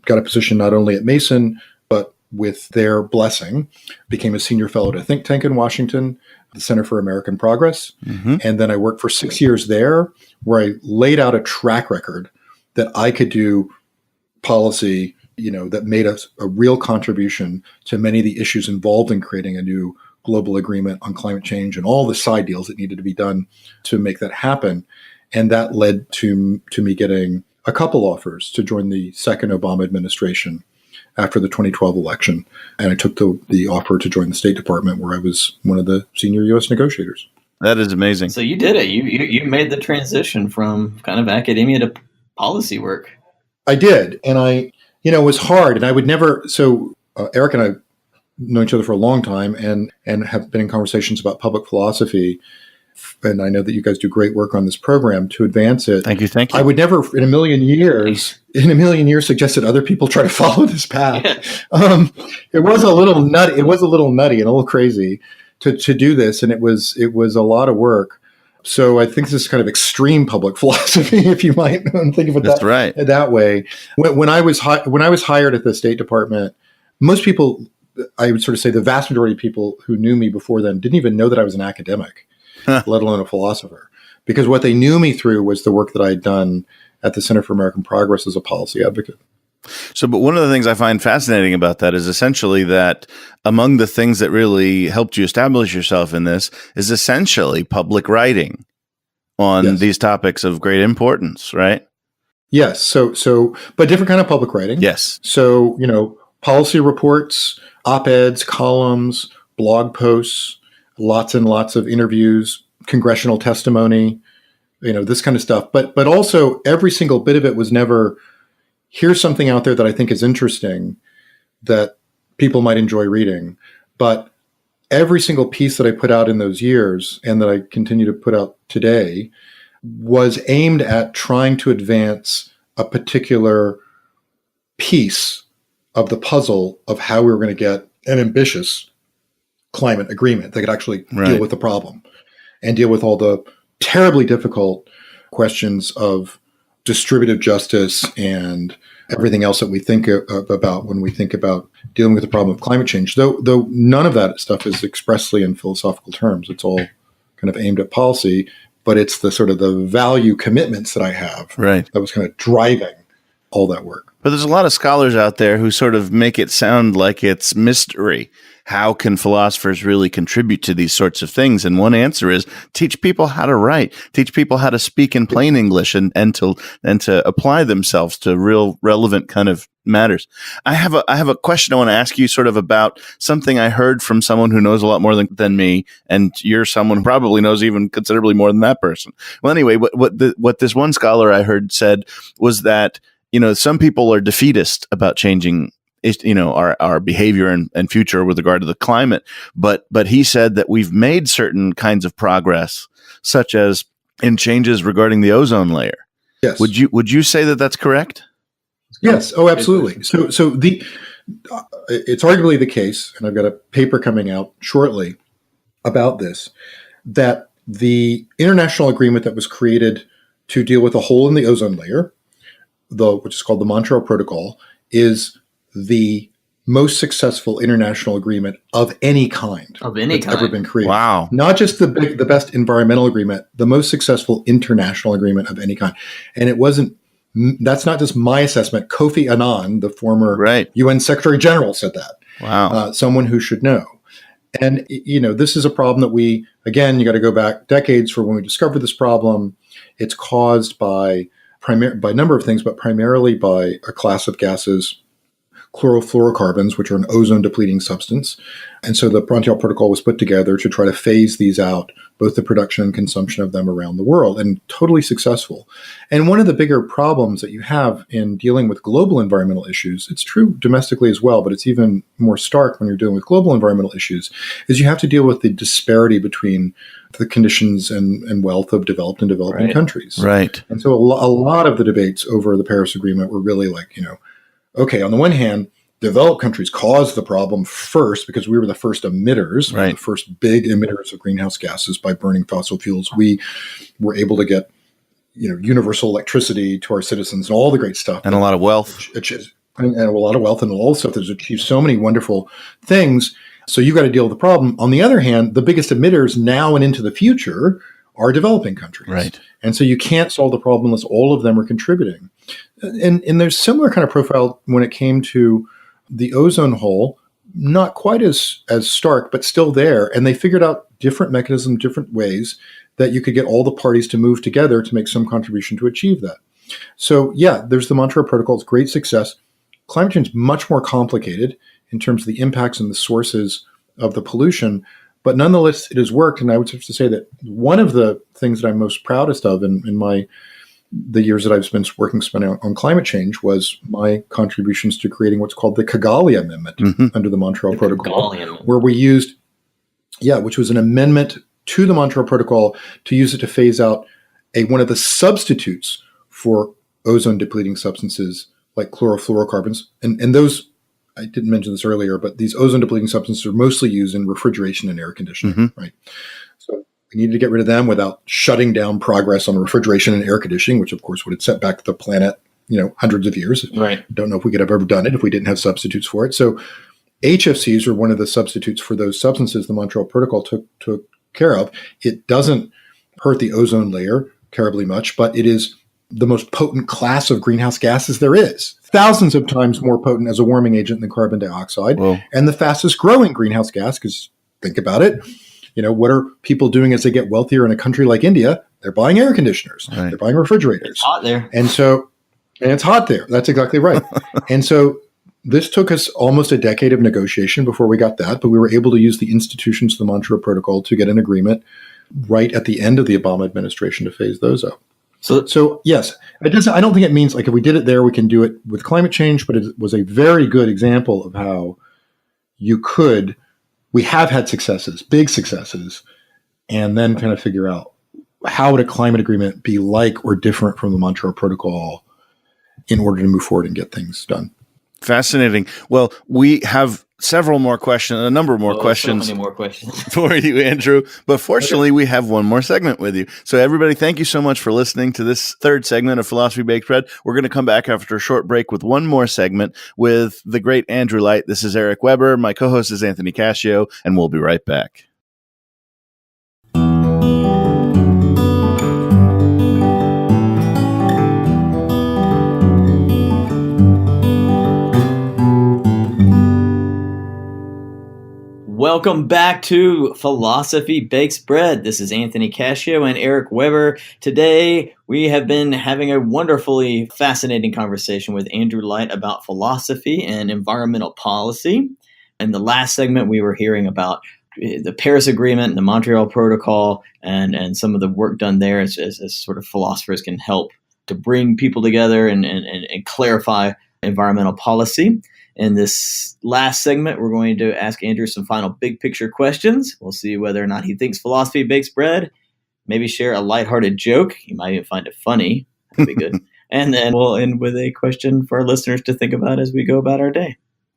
got a position not only at Mason, but with their blessing, became a senior fellow at a think tank in Washington, the Center for American Progress. Mm-hmm. And then I worked for 6 years there, where I laid out a track record that I could do policy, that made a real contribution to many of the issues involved in creating a new global agreement on climate change and all the side deals that needed to be done to make that happen. And that led to me getting a couple offers to join the second Obama administration after the 2012 election. And I took the offer to join the State Department, where I was one of the senior U.S. negotiators. That is amazing. So you did it. You made the transition from kind of academia to policy work. I did. And it was hard. And I would never, Eric and I know each other for a long time and have been in conversations about public philosophy. And I know that you guys do great work on this program to advance it. Thank you. I would never in a million years suggest that other people try to follow this path. Yeah. It was a little nutty. It was a little nutty and a little crazy to do this. And it was a lot of work. So I think this is kind of extreme public philosophy, if you might think of it that way. When I was hired at the State Department, most people, I would sort of say the vast majority of people who knew me before then didn't even know that I was an academic, let alone a philosopher, because what they knew me through was the work that I had done at the Center for American Progress as a policy advocate. So, but one of the things I find fascinating about that is essentially that among the things that really helped you establish yourself in this is essentially public writing on these topics of great importance, right? Yes. So, but different kind of public writing. Yes. So, policy reports, op-eds, columns, blog posts, lots and lots of interviews, congressional testimony, this kind of stuff. But also every single bit of it was never, here's something out there that I think is interesting that people might enjoy reading. But every single piece that I put out in those years and that I continue to put out today was aimed at trying to advance a particular piece of the puzzle of how we were going to get an ambitious climate agreement that could actually deal with the problem and deal with all the terribly difficult questions of distributive justice and everything else that we think about when we think about dealing with the problem of climate change. Though none of that stuff is expressly in philosophical terms. It's all kind of aimed at policy, but it's the sort of the value commitments that I have that was kind of driving all that work. But there's a lot of scholars out there who sort of make it sound like it's mystery. How can philosophers really contribute to these sorts of things? And one answer is teach people how to write, teach people how to speak in plain English and to apply themselves to real relevant kind of matters. I have a question I want to ask you sort of about something I heard from someone who knows a lot more than me, and you're someone who probably knows even considerably more than that person. Well, anyway, what this one scholar I heard said was that, some people are defeatist about changing our behavior and future with regard to the climate. But he said that we've made certain kinds of progress, such as in changes regarding the ozone layer. Yes. Would you say that that's correct? Yes. Oh, absolutely. So it's arguably the case, and I've got a paper coming out shortly about this, that the international agreement that was created to deal with a hole in the ozone layer, which is called the Montreal Protocol, is the most successful international agreement of any kind that's ever been created. Wow. Not just the best environmental agreement, the most successful international agreement of any kind. And that's not just my assessment. Kofi Annan, the former UN Secretary General, said that. Wow. Someone who should know. And, this is a problem that you got to go back decades for when we discovered this problem. It's caused by a number of things, but primarily by a class of gases chlorofluorocarbons, which are an ozone depleting substance. And so the Montreal Protocol was put together to try to phase these out, both the production and consumption of them around the world, and totally successful. And one of the bigger problems that you have in dealing with global environmental issues, it's true domestically as well, but it's even more stark when you're dealing with global environmental issues, is you have to deal with the disparity between the conditions and wealth of developed and developing countries. Right. And so a lot of the debates over the Paris Agreement were really like, okay, on the one hand, developed countries caused the problem first because we were the first emitters, right, the first big emitters of greenhouse gases by burning fossil fuels. We were able to get, universal electricity to our citizens and all the great stuff. And a lot of wealth. And a lot of wealth and all the stuff that's achieved so many wonderful things. So you've got to deal with the problem. On the other hand, the biggest emitters now and into the future are developing countries. Right. And so you can't solve the problem unless all of them are contributing. And there's similar kind of profile when it came to the ozone hole, not quite as stark, but still there. And they figured out different mechanisms, different ways that you could get all the parties to move together to make some contribution to achieve that. So yeah, there's the Montreal Protocol. It's great success. Climate change is much more complicated in terms of the impacts and the sources of the pollution. But nonetheless, it has worked. And I would have to say that one of the things that I'm most proudest of in the years that I've spent on climate change was my contributions to creating what's called the Kigali Amendment under the Montreal Protocol, where we used, which was an amendment to the Montreal Protocol to use it to phase out one of the substitutes for ozone depleting substances like chlorofluorocarbons. And those, I didn't mention this earlier, but these ozone depleting substances are mostly used in refrigeration and air conditioning, right? So we needed to get rid of them without shutting down progress on refrigeration and air conditioning, which of course would have set back the planet, hundreds of years. Right. Don't know if we could have ever done it if we didn't have substitutes for it. So HFCs are one of the substitutes for those substances the Montreal Protocol took care of. It doesn't hurt the ozone layer terribly much, but it is the most potent class of greenhouse gases there is. Thousands of times more potent as a warming agent than carbon dioxide. Whoa. And the fastest growing greenhouse gas, because think about it, what are people doing as they get wealthier in a country like India? They're buying air conditioners. Right. They're buying refrigerators. It's hot there. And it's hot there. That's exactly right. And so this took us almost a decade of negotiation before we got that, but we were able to use the institutions of the Montreal Protocol to get an agreement right at the end of the Obama administration to phase those out. So yes, I don't think it means like if we did it there, we can do it with climate change, but it was a very good example of how we have had successes, big successes, and then kind of figure out how would a climate agreement be like or different from the Montreal Protocol in order to move forward and get things done. Fascinating. Well, we have a number more questions. So many more questions for you, Andrew. But fortunately, we have one more segment with you. So everybody, thank you so much for listening to this third segment of Philosophy Baked Bread. We're going to come back after a short break with one more segment with the great Andrew Light. This is Eric Weber. My co-host is Anthony Cashio, and we'll be right back. Welcome back to Philosophy Bakes Bread. This is Anthony Cashio and Eric Weber. Today, we have been having a wonderfully fascinating conversation with Andrew Light about philosophy and environmental policy. In the last segment, we were hearing about the Paris Agreement and the Montreal Protocol and some of the work done there as sort of philosophers can help to bring people together and clarify environmental policy. In this last segment, we're going to ask Andrew some final big picture questions. We'll see whether or not he thinks philosophy bakes bread, maybe share a lighthearted joke. He might even find it funny. That'd be good. And then we'll end with a question for our listeners to think about as we go about our day.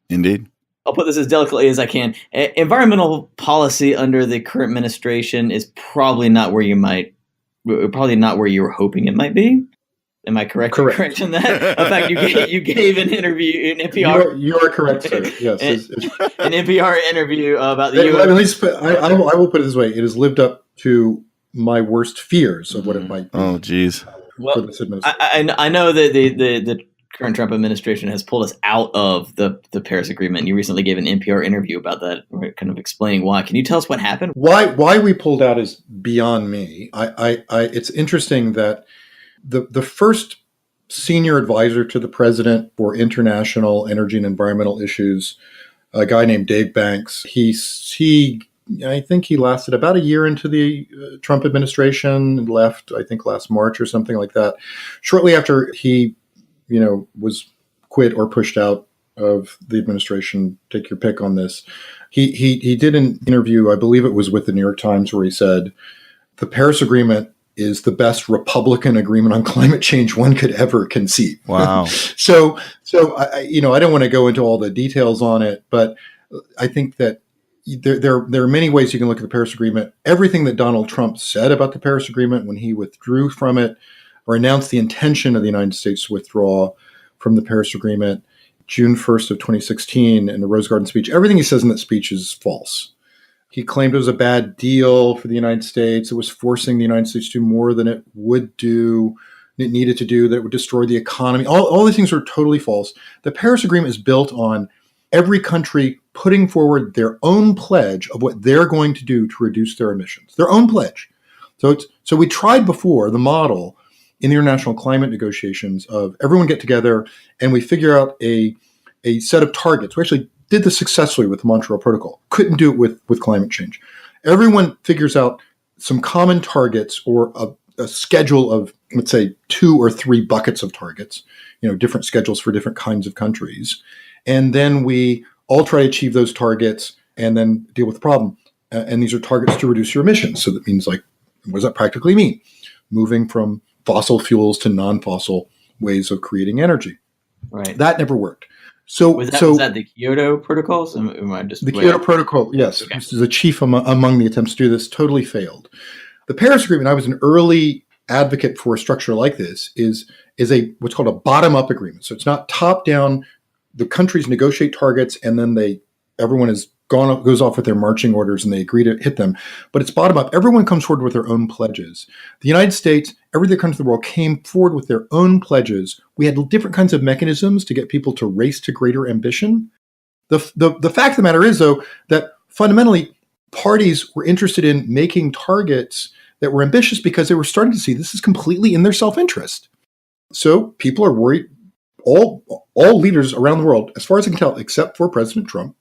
Indeed. I'll put this as delicately as I can. Environmental policy under the current administration is probably not where you were hoping it might be. Am I correct in that? In fact, you gave an interview in NPR. You are correct, sir. Yes, an NPR interview about the U.S. I will put it this way: it has lived up to my worst fears of what it might be. Oh, geez. Well, I know that the current Trump administration has pulled us out of the Paris Agreement. And you recently gave an NPR interview about that, kind of explaining why. Can you tell us what happened? Why we pulled out is beyond me. It's interesting that the first senior advisor to the president for international energy and environmental issues, a guy named Dave Banks. I think he lasted about a year into the Trump administration and left, I think, last March or something like that. Shortly after he, was quit or pushed out of the administration, take your pick on this, he did an interview, I believe it was with the New York Times, where he said, the Paris Agreement is the best Republican agreement on climate change one could ever conceive. Wow. So I don't want to go into all the details on it, but I think that there are many ways you can look at the Paris Agreement. Everything that Donald Trump said about the Paris Agreement when he withdrew from it or announced the intention of the United States to withdraw from the Paris Agreement June 1st of 2016 in the Rose Garden speech, everything he says in that speech is false. He claimed it was a bad deal for the United States. It was forcing the United States to do more than it would do, it needed to do, that it would destroy the economy. All these things are totally false. The Paris Agreement is built on every country putting forward their own pledge of what they're going to do to reduce their emissions, their own pledge. So we tried before the model in the international climate negotiations of everyone get together and we figure out a set of targets. We actually did this successfully with the Montreal Protocol. Couldn't do it with climate change. Everyone figures out some common targets or a schedule of, let's say, 2 or 3 buckets of targets, different schedules for different kinds of countries. And then we all try to achieve those targets and then deal with the problem. And these are targets to reduce your emissions. So that means, what does that practically mean? Moving from fossil fuels to non-fossil ways of creating energy. Right. That never worked. So was that the Kyoto Protocols? The Kyoto Protocol, yes. Okay. This is a chief among the attempts to do this, totally failed. The Paris Agreement, I was an early advocate for a structure like this, is what's called a bottom-up agreement. So it's not top-down. The countries negotiate targets and then everyone goes off with their marching orders and they agree to hit them. But it's bottom up. Everyone comes forward with their own pledges. The United States, every other country in the world came forward with their own pledges. We had different kinds of mechanisms to get people to race to greater ambition. The fact of the matter is, though, that fundamentally parties were interested in making targets that were ambitious because they were starting to see this is completely in their self-interest. So people are worried. All leaders around the world, as far as I can tell, except for President Trump,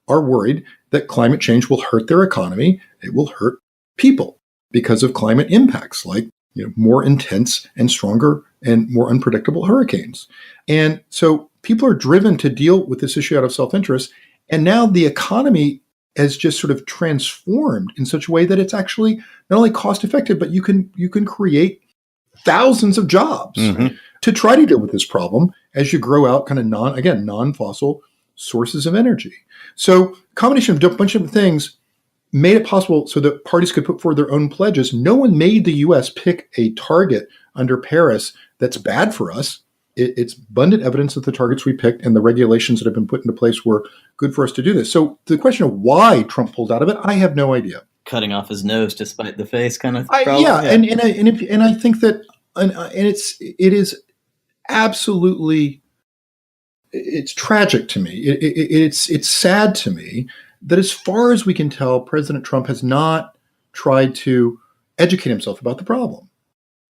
are worried that climate change will hurt their economy. It will hurt people because of climate impacts like more intense and stronger and more unpredictable hurricanes. And so people are driven to deal with this issue out of self-interest. And now the economy has just sort of transformed in such a way that it's actually not only cost effective, but you can create thousands of jobs to try to deal with this problem as you grow out kind of non-fossil sources of energy. So a combination of a bunch of things made it possible so that parties could put forward their own pledges. No one made the U.S. pick a target under Paris that's bad for us. It's abundant evidence that the targets we picked and the regulations that have been put into place were good for us to do this. So the question of why Trump pulled out of it, I have no idea. Cutting off his nose to spite the face kind of problem. And I think that it is absolutely, it's tragic to me. It's sad to me that as far as we can tell, President Trump has not tried to educate himself about the problem.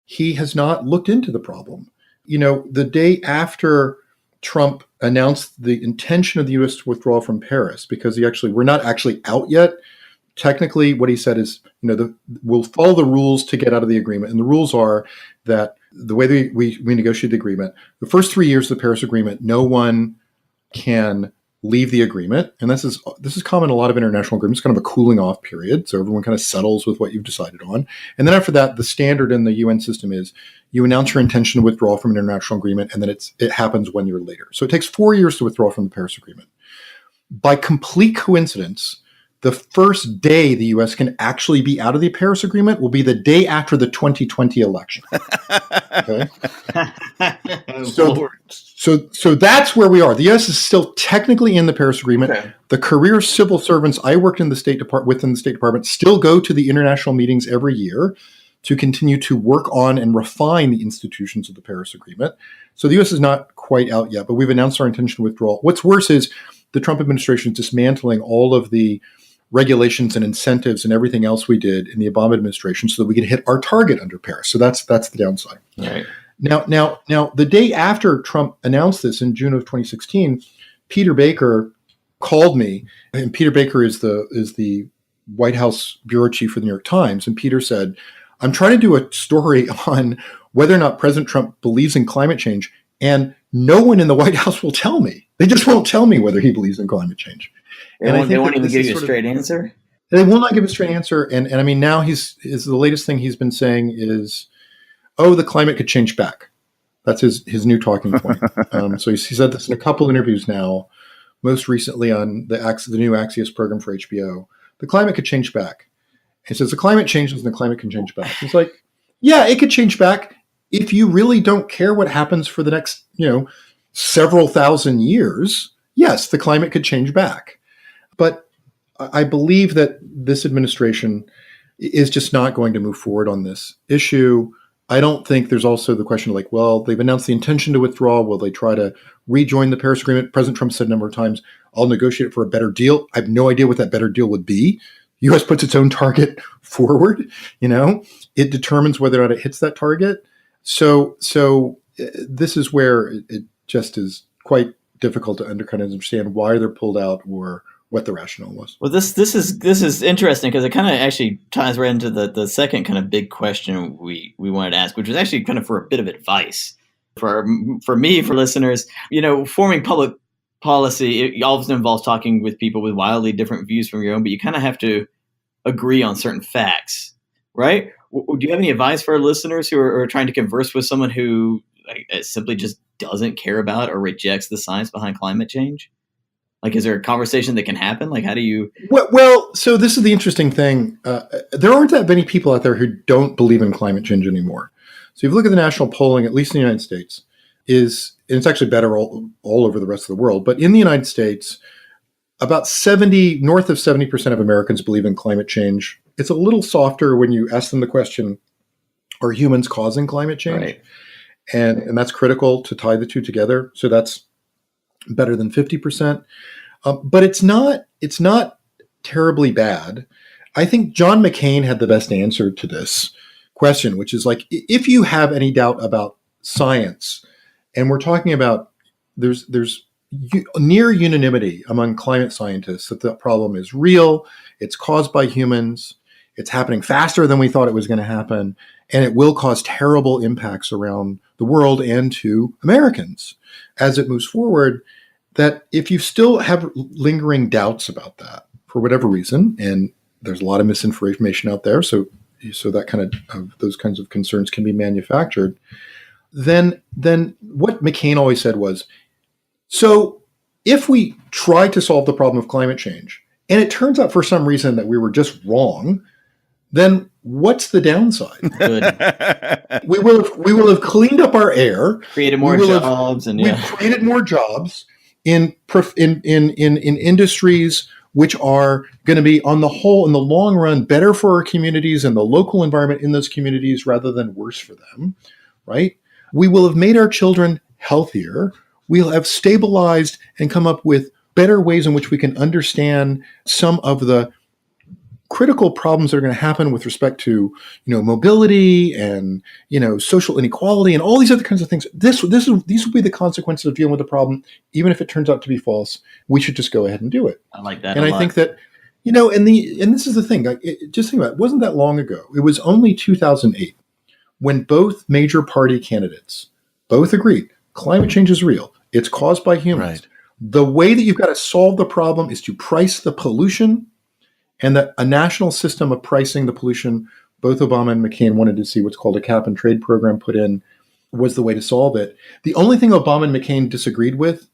He has not looked into the problem. The day after Trump announced the intention of the U.S. to withdraw from Paris, because we're not actually out yet. Technically, what he said is, we'll follow the rules to get out of the agreement. And the rules are that the way we negotiate the agreement, the first 3 years of the Paris Agreement, no one can leave the agreement. And this is common in a lot of international agreements, kind of a cooling off period. So everyone kind of settles with what you've decided on. And then after that, the standard in the UN system is you announce your intention to withdraw from an international agreement, and then it happens 1 year later. So it takes 4 years to withdraw from the Paris Agreement. By complete coincidence, the first day the U.S. can actually be out of the Paris Agreement will be the day after the 2020 election. Okay. So that's where we are. The U.S. is still technically in the Paris Agreement. Okay. The career civil servants I worked in the State Department within the State Department still go to the international meetings every year to continue to work on and refine the institutions of the Paris Agreement. So the U.S. is not quite out yet, but we've announced our intention to withdraw. What's worse is the Trump administration is dismantling all of the regulations and incentives and everything else we did in the Obama administration so that we could hit our target under Paris. So that's the downside. Right. Now, the day after Trump announced this in June of 2016, Peter Baker called me, and Peter Baker is the White House bureau chief for the New York Times. And Peter said, I'm trying to do a story on whether or not President Trump believes in climate change, and no one in the White House will tell me. They just won't tell me whether he believes in climate change. They won't even give you a straight answer? They will not give a straight answer. And I mean, now the latest thing he's been saying is, oh, the climate could change back. That's his new talking point. So he said this in a couple of interviews now, most recently on the new Axios program for HBO. The climate could change back. He says the climate changes and the climate can change back. It's like, yeah, it could change back if you really don't care what happens for the next, several thousand years. Yes, the climate could change back. But I believe that this administration is just not going to move forward on this issue. I don't think there's also the question of well, they've announced the intention to withdraw. Will they try to rejoin the Paris Agreement? President Trump said a number of times, I'll negotiate for a better deal. I have no idea what that better deal would be. U.S. puts its own target forward. It determines whether or not it hits that target. So this is where it just is quite difficult to kind of understand why they're pulled out or what the rationale was. Well, this is interesting because it kind of actually ties right into the second kind of big question we wanted to ask, which was actually kind of for a bit of advice for me, for listeners. Forming public policy, it often involves talking with people with wildly different views from your own, but you kind of have to agree on certain facts, right? Do you have any advice for our listeners who are trying to converse with someone who simply just doesn't care about or rejects the science behind climate change? Is there a conversation that can happen? How do you? Well, so this is the interesting thing. There aren't that many people out there who don't believe in climate change anymore. So if you look at the national polling, at least in the United States, and it's actually better all over the rest of the world, but in the United States, about north of 70% of Americans believe in climate change. It's a little softer when you ask them the question, are humans causing climate change? Right. And that's critical to tie the two together. So that's better than 50%. But it's not terribly bad. I think John McCain had the best answer to this question, which is if you have any doubt about science, and we're talking about there's near unanimity among climate scientists that the problem is real, it's caused by humans, it's happening faster than we thought it was going to happen, and it will cause terrible impacts around the world and to Americans as it moves forward, that if you still have lingering doubts about that for whatever reason, and there's a lot of misinformation out there, so that kind of those kinds of concerns can be manufactured, then what McCain always said was, so if we try to solve the problem of climate change, and it turns out for some reason that we were just wrong, then what's the downside? Good. We will have cleaned up our air, created more jobs, we've created more jobs in industries which are going to be, on the whole, in the long run, better for our communities and the local environment in those communities rather than worse for them, right? We will have made our children healthier. We'll have stabilized and come up with better ways in which we can understand some of the critical problems that are going to happen with respect to, mobility and, social inequality and all these other kinds of things. These will be the consequences of dealing with the problem, even if it turns out to be false. We should just go ahead and do it. I like that. And I think that, and this is the thing. Just think about it. It wasn't that long ago. It was only 2008 when both major party candidates both agreed climate change is real. It's caused by humans. Right. The way that you've got to solve the problem is to price the pollution, and that a national system of pricing the pollution, both Obama and McCain wanted to see what's called a cap and trade program put in, was the way to solve it. The only thing Obama and McCain disagreed with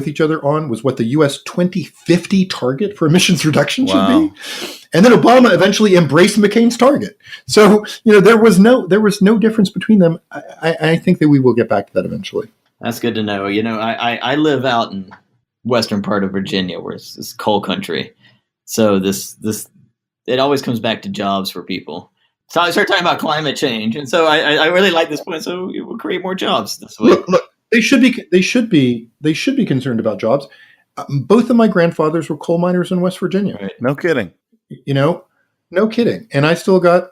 each other on was what the U.S. 2050 target for emissions reduction should be. And then Obama eventually embraced McCain's target. So, there was no difference between them. I think that we will get back to that eventually. That's good to know. I live out in western part of Virginia, where it's coal country. So it always comes back to jobs for people. So I start talking about climate change, and so I really like this point. So it will create more jobs this way. Look, they should be concerned about jobs. Both of my grandfathers were coal miners in West Virginia. Right. No kidding. No kidding. And I still got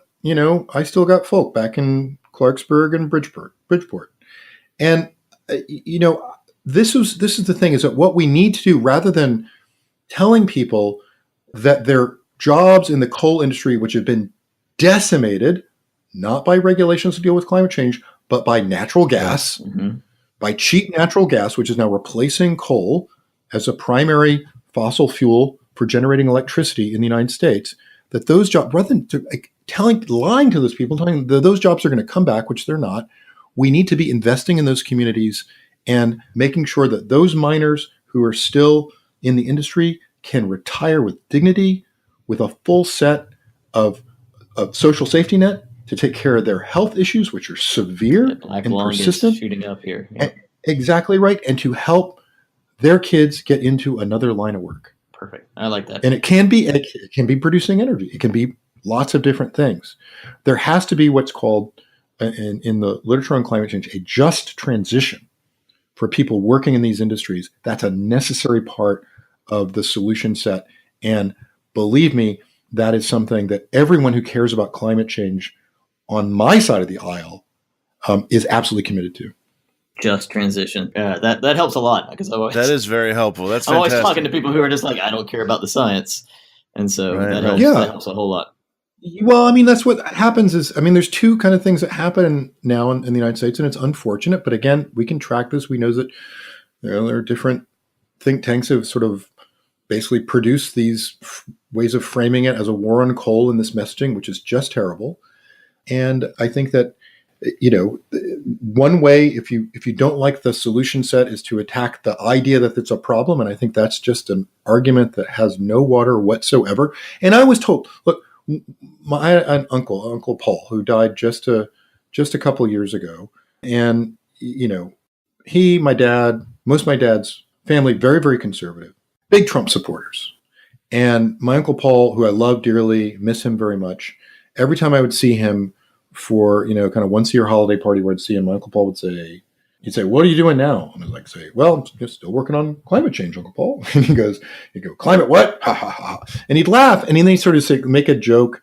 folk back in Clarksburg and Bridgeport. And, this is the thing, is that what we need to do, rather than telling people that their jobs in the coal industry, which have been decimated, not by regulations to deal with climate change, but by natural gas, by cheap natural gas, which is now replacing coal as a primary fossil fuel for generating electricity in the United States, that those jobs, rather than lying to those people, telling them that those jobs are going to come back, which they're not, we need to be investing in those communities and making sure that those miners who are still in the industry can retire with dignity, with a full set of social safety net to take care of their health issues, which are severe and persistent. Shooting up here. Yeah. Exactly right. And to help their kids get into another line of work. Perfect. I like that. And it can be producing energy. It can be lots of different things. There has to be what's called, in the literature on climate change, a just transition for people working in these industries. That's a necessary part of the solution set. And believe me, that is something that everyone who cares about climate change on my side of the aisle is absolutely committed to. Just transition. That helps a lot, because that is very helpful. That's I'm fantastic. always talking to people who are just like, I don't care about the science, and so that helps a whole lot. Well, I mean, that's what happens is, there's two kind of things that happen now in the United States, and it's unfortunate, but again, we can track this. We know that there are different think tanks have sort of basically produced these ways of framing it as a war on coal in this messaging, which is just terrible. And I think that, one way, if you don't like the solution set, is to attack the idea that it's a problem. And I think that's just an argument that has no water whatsoever. And I was told, look, I had an Uncle Paul, who died just a couple of years ago. And, my dad, most of my dad's family, very, very conservative, big Trump supporters. And my Uncle Paul, who I love dearly, miss him very much. Every time I would see him for, kind of once a year holiday party where I'd see him, my Uncle Paul would say, what are you doing now? And I'd like say, well, I'm just still working on climate change, Uncle Paul. And he'd go, climate what? Ha, ha, ha. And he'd laugh. And then he'd sort of make a joke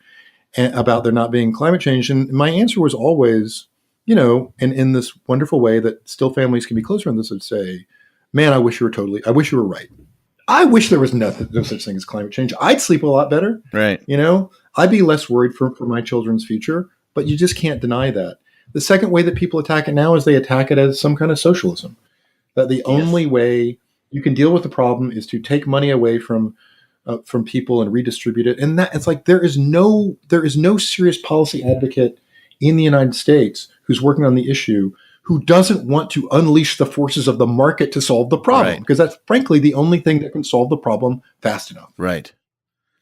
about there not being climate change. And my answer was always, and in this wonderful way that still families can be closer on this, would say, man, I wish you were right. I wish there was no such thing as climate change. I'd sleep a lot better. Right. I'd be less worried for my children's future, but you just can't deny that. The second way that people attack it now is they attack it as some kind of socialism, that the only way you can deal with the problem is to take money away from people and redistribute it. And that it's like, there is no serious policy advocate in the United States who's working on the issue who doesn't want to unleash the forces of the market to solve the problem, because that's frankly the only thing that can solve the problem fast enough. Right.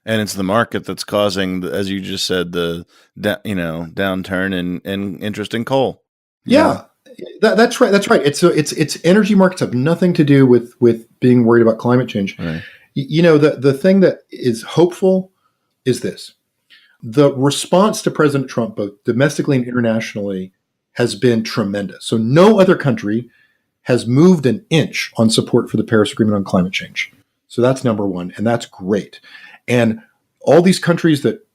And it's the market that's causing, as you just said, the downturn in interest in coal. Yeah, that's right. That's right. It's energy markets have nothing to do with being worried about climate change. Right. The thing that is hopeful is this: the response to President Trump, both domestically and internationally, has been tremendous. So no other country has moved an inch on support for the Paris Agreement on climate change. So that's number one, and that's great. And all these countries that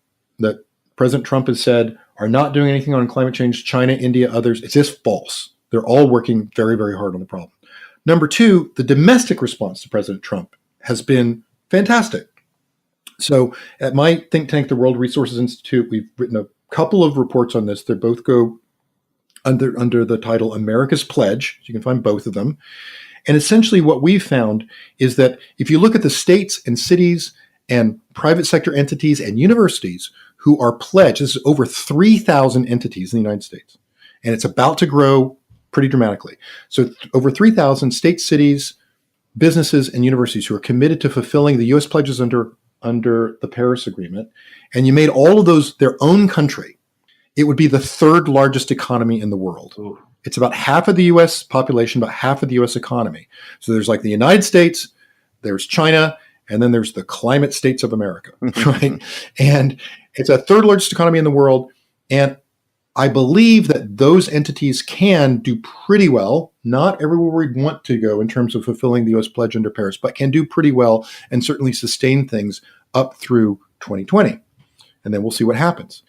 President Trump has said are not doing anything on climate change, China, India, others, it's just false. They're all working very, very hard on the problem. Number two, the domestic response to President Trump has been fantastic. So at my think tank, the World Resources Institute, we've written a couple of reports on this. They both go under the title America's Pledge. You can find both of them. And essentially what we've found is that if you look at the states and cities and private sector entities and universities who are pledged, this is over 3,000 entities in the United States, and it's about to grow pretty dramatically. So over 3,000 states, cities, businesses, and universities who are committed to fulfilling the U.S. pledges under the Paris Agreement, and you made all of those their own country, it would be the third largest economy in the world. Ooh. It's about half of the U.S. population, about half of the U.S. economy. So there's like the United States, there's China, and then there's the climate states of America, right? And it's a third largest economy in the world. And I believe that those entities can do pretty well, not everywhere we'd want to go in terms of fulfilling the U.S. pledge under Paris, but can do pretty well and certainly sustain things up through 2020. And then we'll see what happens.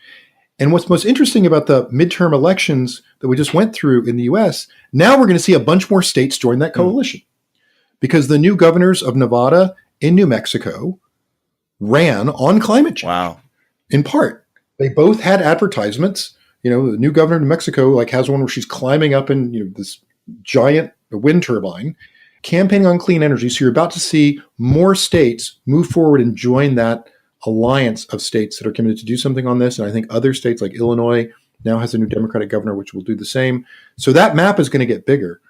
And what's most interesting about the midterm elections that we just went through in the US, now we're going to see a bunch more states join that coalition because the new governors of Nevada and New Mexico ran on climate change. Wow. In part. They both had advertisements. The new governor of New Mexico has one where she's climbing up in this giant wind turbine, campaigning on clean energy. So you're about to see more states move forward and join that alliance of states that are committed to do something on this. And I think other states like Illinois now has a new Democratic governor, which will do the same. So that map is going to get bigger.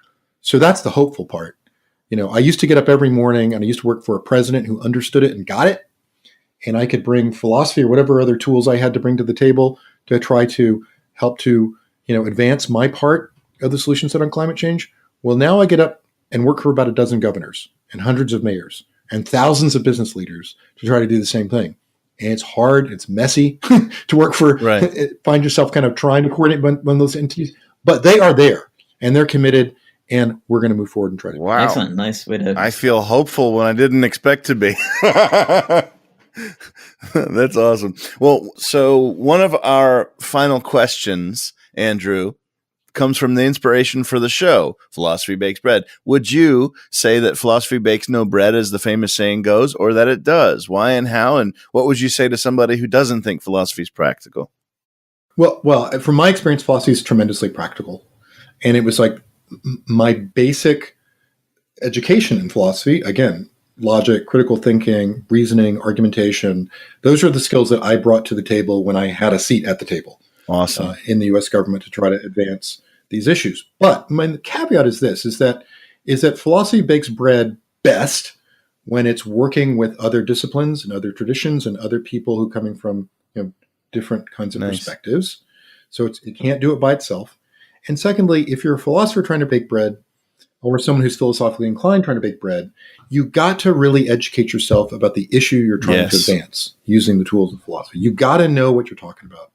So that's the hopeful part. I used to get up every morning and I used to work for a president who understood it and got it. And I could bring philosophy or whatever other tools I had to bring to the table to try to help to, advance my part of the solution set on climate change. Well, now I get up and work for about a dozen governors and hundreds of mayors and thousands of business leaders to try to do the same thing. And it's hard, it's messy to work for, find yourself kind of trying to coordinate one of those entities, but they are there and they're committed and we're going to move forward and try to. Wow. Excellent. Nice way to. I feel hopeful when I didn't expect to be. That's awesome. Well, so one of our final questions, Andrew, comes from the inspiration for the show, Philosophy Bakes Bread. Would you say that philosophy bakes no bread, as the famous saying goes, or that it does? Why and how? And what would you say to somebody who doesn't think philosophy is practical? Well, from my experience, philosophy is tremendously practical. And it was like my basic education in philosophy, again, logic, critical thinking, reasoning, argumentation. Those are the skills that I brought to the table when I had a seat at the table. Awesome. In the U.S. government to try to advance these issues. But the caveat is this, is that philosophy bakes bread best when it's working with other disciplines and other traditions and other people who are coming from different kinds of perspectives. So it can't do it by itself. And secondly, if you're a philosopher trying to bake bread, or someone who's philosophically inclined trying to bake bread, you got to really educate yourself about the issue you're trying to advance using the tools of philosophy. You got to know what you're talking about.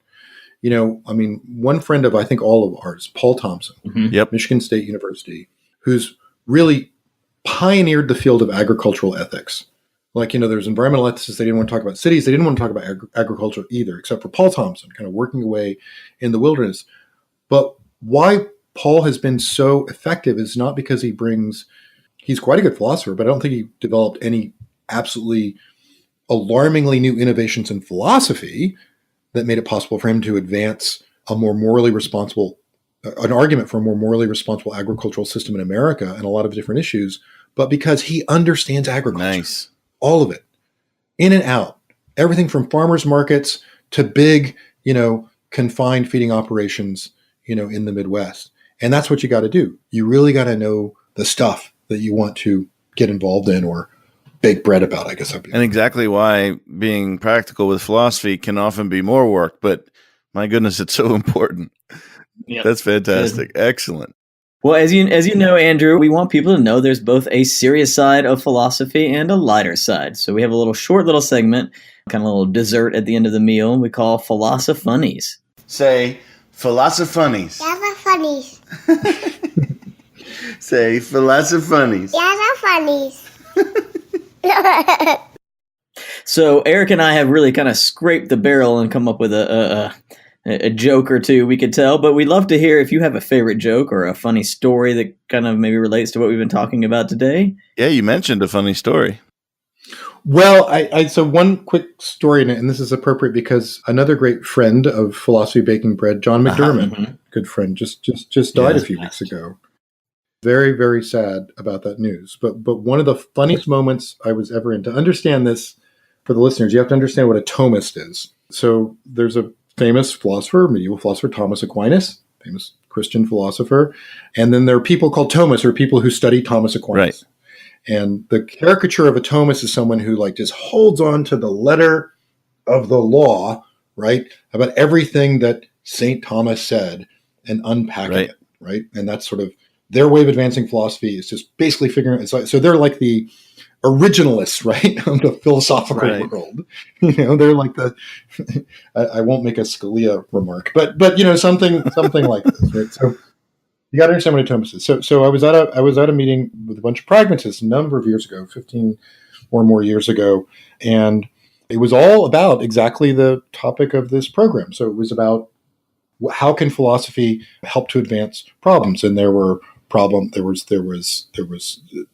One friend of, I think, all of ours, Paul Thompson, Michigan State University, who's really pioneered the field of agricultural ethics. There's environmental ethicists, they didn't want to talk about cities, they didn't want to talk about agriculture either, except for Paul Thompson, kind of working away in the wilderness. But why Paul has been so effective is not because he's quite a good philosopher, but I don't think he developed any absolutely alarmingly new innovations in philosophy that made it possible for him to advance an argument for a more morally responsible agricultural system in America and a lot of different issues, but because he understands agriculture. Nice. All of it, in and out, everything from farmers markets to big, confined feeding operations, in the Midwest. And that's what you got to do. You really got to know the stuff that you want to get involved in or bake bread about, I guess. And exactly why being practical with philosophy can often be more work, but my goodness, it's so important. Yep. That's fantastic. Good. Excellent. Well, as you know, Andrew, we want people to know there's both a serious side of philosophy and a lighter side. So we have a short little segment, kind of a little dessert at the end of the meal, we call Philosoph-Funnies. Say, Philosoph-Funnies. Philosoph-Funnies. Say, Philosoph-Funnies. Philosoph-Funnies. So Eric and I have really kind of scraped the barrel and come up with a joke or two, we could tell, but we'd love to hear if you have a favorite joke or a funny story that kind of maybe relates to what we've been talking about today. Yeah, you mentioned a funny story. Well, so one quick story, and this is appropriate because another great friend of Philosophy Baking Bread, John McDermott, good friend, just died a few weeks ago. Very, very sad about that news. But one of the funniest moments I was ever in, to understand this for the listeners, you have to understand what a Thomist is. So there's a famous philosopher, medieval philosopher, Thomas Aquinas, famous Christian philosopher. And then there are people called Thomists, or people who study Thomas Aquinas. Right. And the caricature of a Thomist is someone who just holds on to the letter of the law, right, about everything that St. Thomas said and unpacking it, right? And that's sort of their way of advancing philosophy is just basically figuring it. So they're like the originalists, right, of the philosophical world. They're like I won't make a Scalia remark, but something like this, right? So you got to understand what a Thomist is. So I was at a meeting with a bunch of pragmatists a number of years ago, 15 or more years ago, and it was all about exactly the topic of this program. So it was about how can philosophy help to advance problems, and there was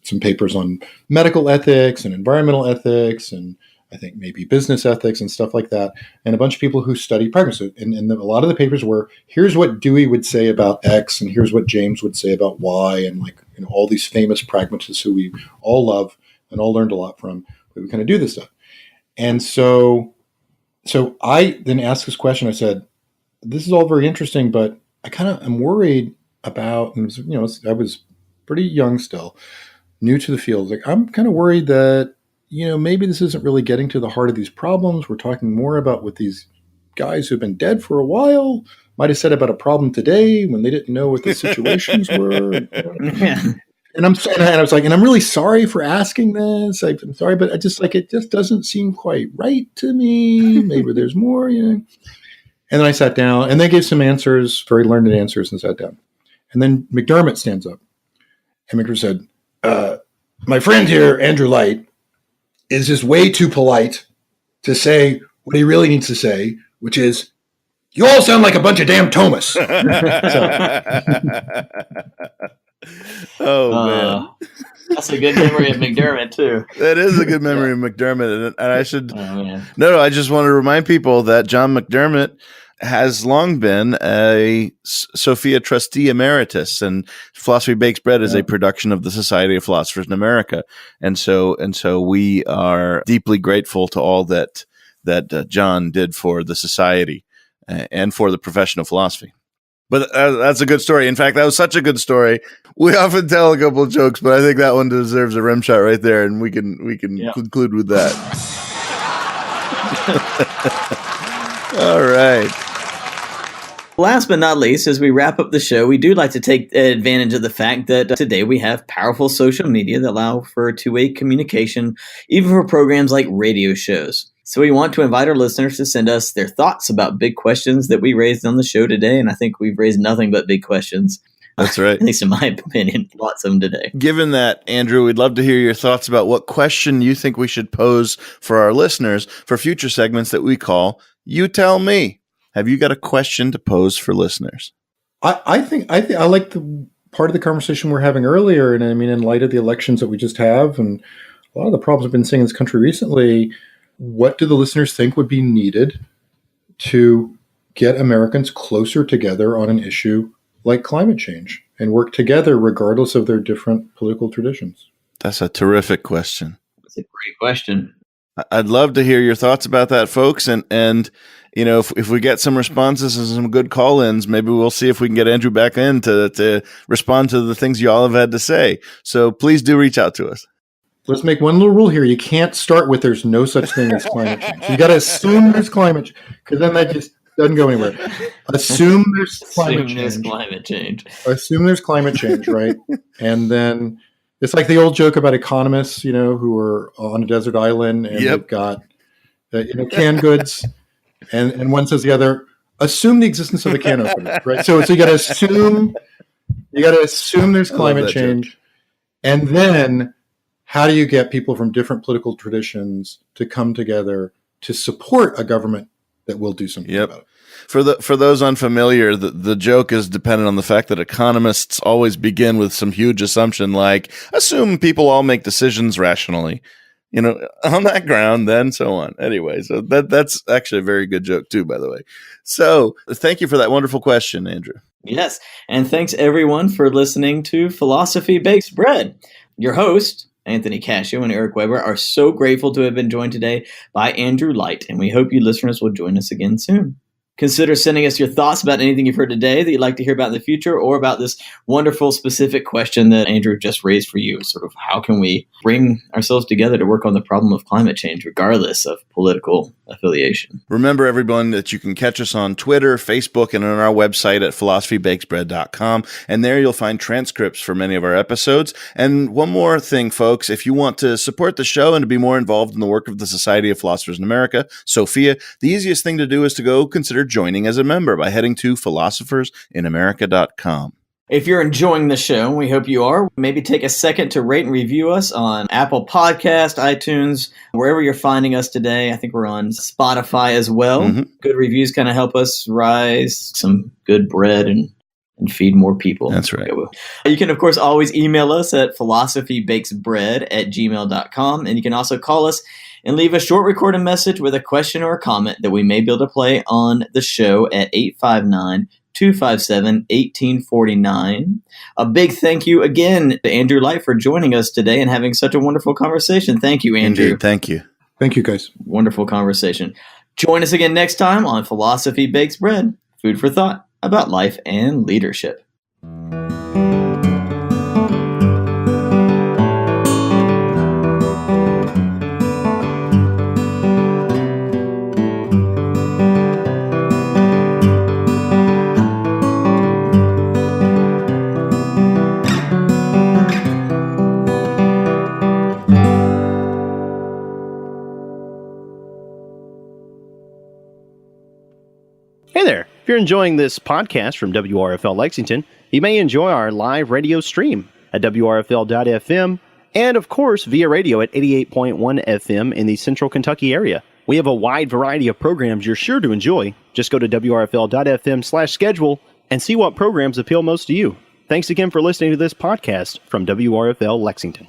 some papers on medical ethics and environmental ethics, and I think maybe business ethics and stuff like that, and a bunch of people who study pragmatism. And a lot of the papers were, here's what Dewey would say about X, and here's what James would say about Y, and all these famous pragmatists who we all love and all learned a lot from. But we kind of do this stuff. And so I then asked this question. I said, this is all very interesting, but I kind of am worried about, and I was pretty young still, new to the field. I'm kind of worried that, maybe this isn't really getting to the heart of these problems. We're talking more about what these guys who've been dead for a while might have said about a problem today when they didn't know what the situations were. And I was like, and I'm really sorry for asking this. I'm sorry, but I just it just doesn't seem quite right to me. Maybe there's more, And then I sat down, and they gave some answers, very learned answers, and sat down. And then McDermott stands up, and McDermott said, my friend here, Andrew Light, is just way too polite to say what he really needs to say, which is, you all sound like a bunch of damn Thomas. Oh, man. That's a good memory of McDermott, too. That is a good memory of McDermott. And I should... I just want to remind people that John McDermott has long been a Sophia trustee emeritus, and Philosophy Bakes Bread is a production of the Society of Philosophers in America. And so we are deeply grateful to all that John did for the society and for the profession of philosophy. But that's a good story. In fact, that was such a good story. We often tell a couple of jokes, but I think that one deserves a rim shot right there, and we can conclude with that. All right. Last but not least, as we wrap up the show, we do like to take advantage of the fact that today we have powerful social media that allow for two-way communication, even for programs like radio shows. So we want to invite our listeners to send us their thoughts about big questions that we raised on the show today, and I think we've raised nothing but big questions. That's right. At least in my opinion, lots of them today. Given that, Andrew, we'd love to hear your thoughts about what question you think we should pose for our listeners for future segments that we call You Tell Me. Have you got a question to pose for listeners? I think I like the part of the conversation we're having earlier, and I mean, in light of the elections that we just have, and a lot of the problems we've been seeing in this country recently, what do the listeners think would be needed to get Americans closer together on an issue like climate change and work together regardless of their different political traditions? That's a terrific question. That's a great question. I'd love to hear your thoughts about that, folks. And if we get some responses and some good call-ins, maybe we'll see if we can get Andrew back in to respond to the things you all have had to say. So please do reach out to us. Let's make one little rule here. You can't start with there's no such thing as climate change. You got to assume there's climate change, because then that just doesn't go anywhere. Assume there's climate change. Assume there's climate change, right? And then it's like the old joke about economists, who are on a desert island and they've got canned goods, and one says to the other, assume the existence of a can opener, right? So you got to assume there's climate change, joke. And then how do you get people from different political traditions to come together to support a government that will do something about it? For those unfamiliar, the joke is dependent on the fact that economists always begin with some huge assumption like, assume people all make decisions rationally. On that ground, then so on. Anyway, so that's actually a very good joke too, by the way. So thank you for that wonderful question, Andrew. Yes, and thanks everyone for listening to Philosophy Bakes Bread. Your host, Anthony Cashio and Eric Weber, are so grateful to have been joined today by Andrew Light, and we hope you listeners will join us again soon. Consider sending us your thoughts about anything you've heard today that you'd like to hear about in the future, or about this wonderful specific question that Andrew just raised for you. Sort of how can we bring ourselves together to work on the problem of climate change, regardless of political affiliation? Remember, everyone, that you can catch us on Twitter, Facebook, and on our website at philosophybakesbread.com. And there you'll find transcripts for many of our episodes. And one more thing, folks, if you want to support the show and to be more involved in the work of the Society of Philosophers in America, Sophia, the easiest thing to do is to go consider joining as a member by heading to philosophersinamerica.com. If you're enjoying the show, and we hope you are, maybe take a second to rate and review us on Apple Podcast, iTunes, wherever you're finding us today. I think we're on Spotify as well. Good reviews kind of help us rise some good bread and feed more people. That's right. You can, of course, always email us at philosophybakesbread@gmail.com. And you can also call us and leave a short recorded message with a question or a comment that we may be able to play on the show at 859-257-1849. A big thank you again to Andrew Light for joining us today and having such a wonderful conversation. Thank you, Andrew. Indeed, thank you. Thank you, guys. Wonderful conversation. Join us again next time on Philosophy Bakes Bread, food for thought about life and leadership. Hey there. If you're enjoying this podcast from WRFL Lexington, you may enjoy our live radio stream at WRFL.FM and, of course, via radio at 88.1 FM in the Central Kentucky area. We have a wide variety of programs you're sure to enjoy. Just go to WRFL.FM/schedule and see what programs appeal most to you. Thanks again for listening to this podcast from WRFL Lexington.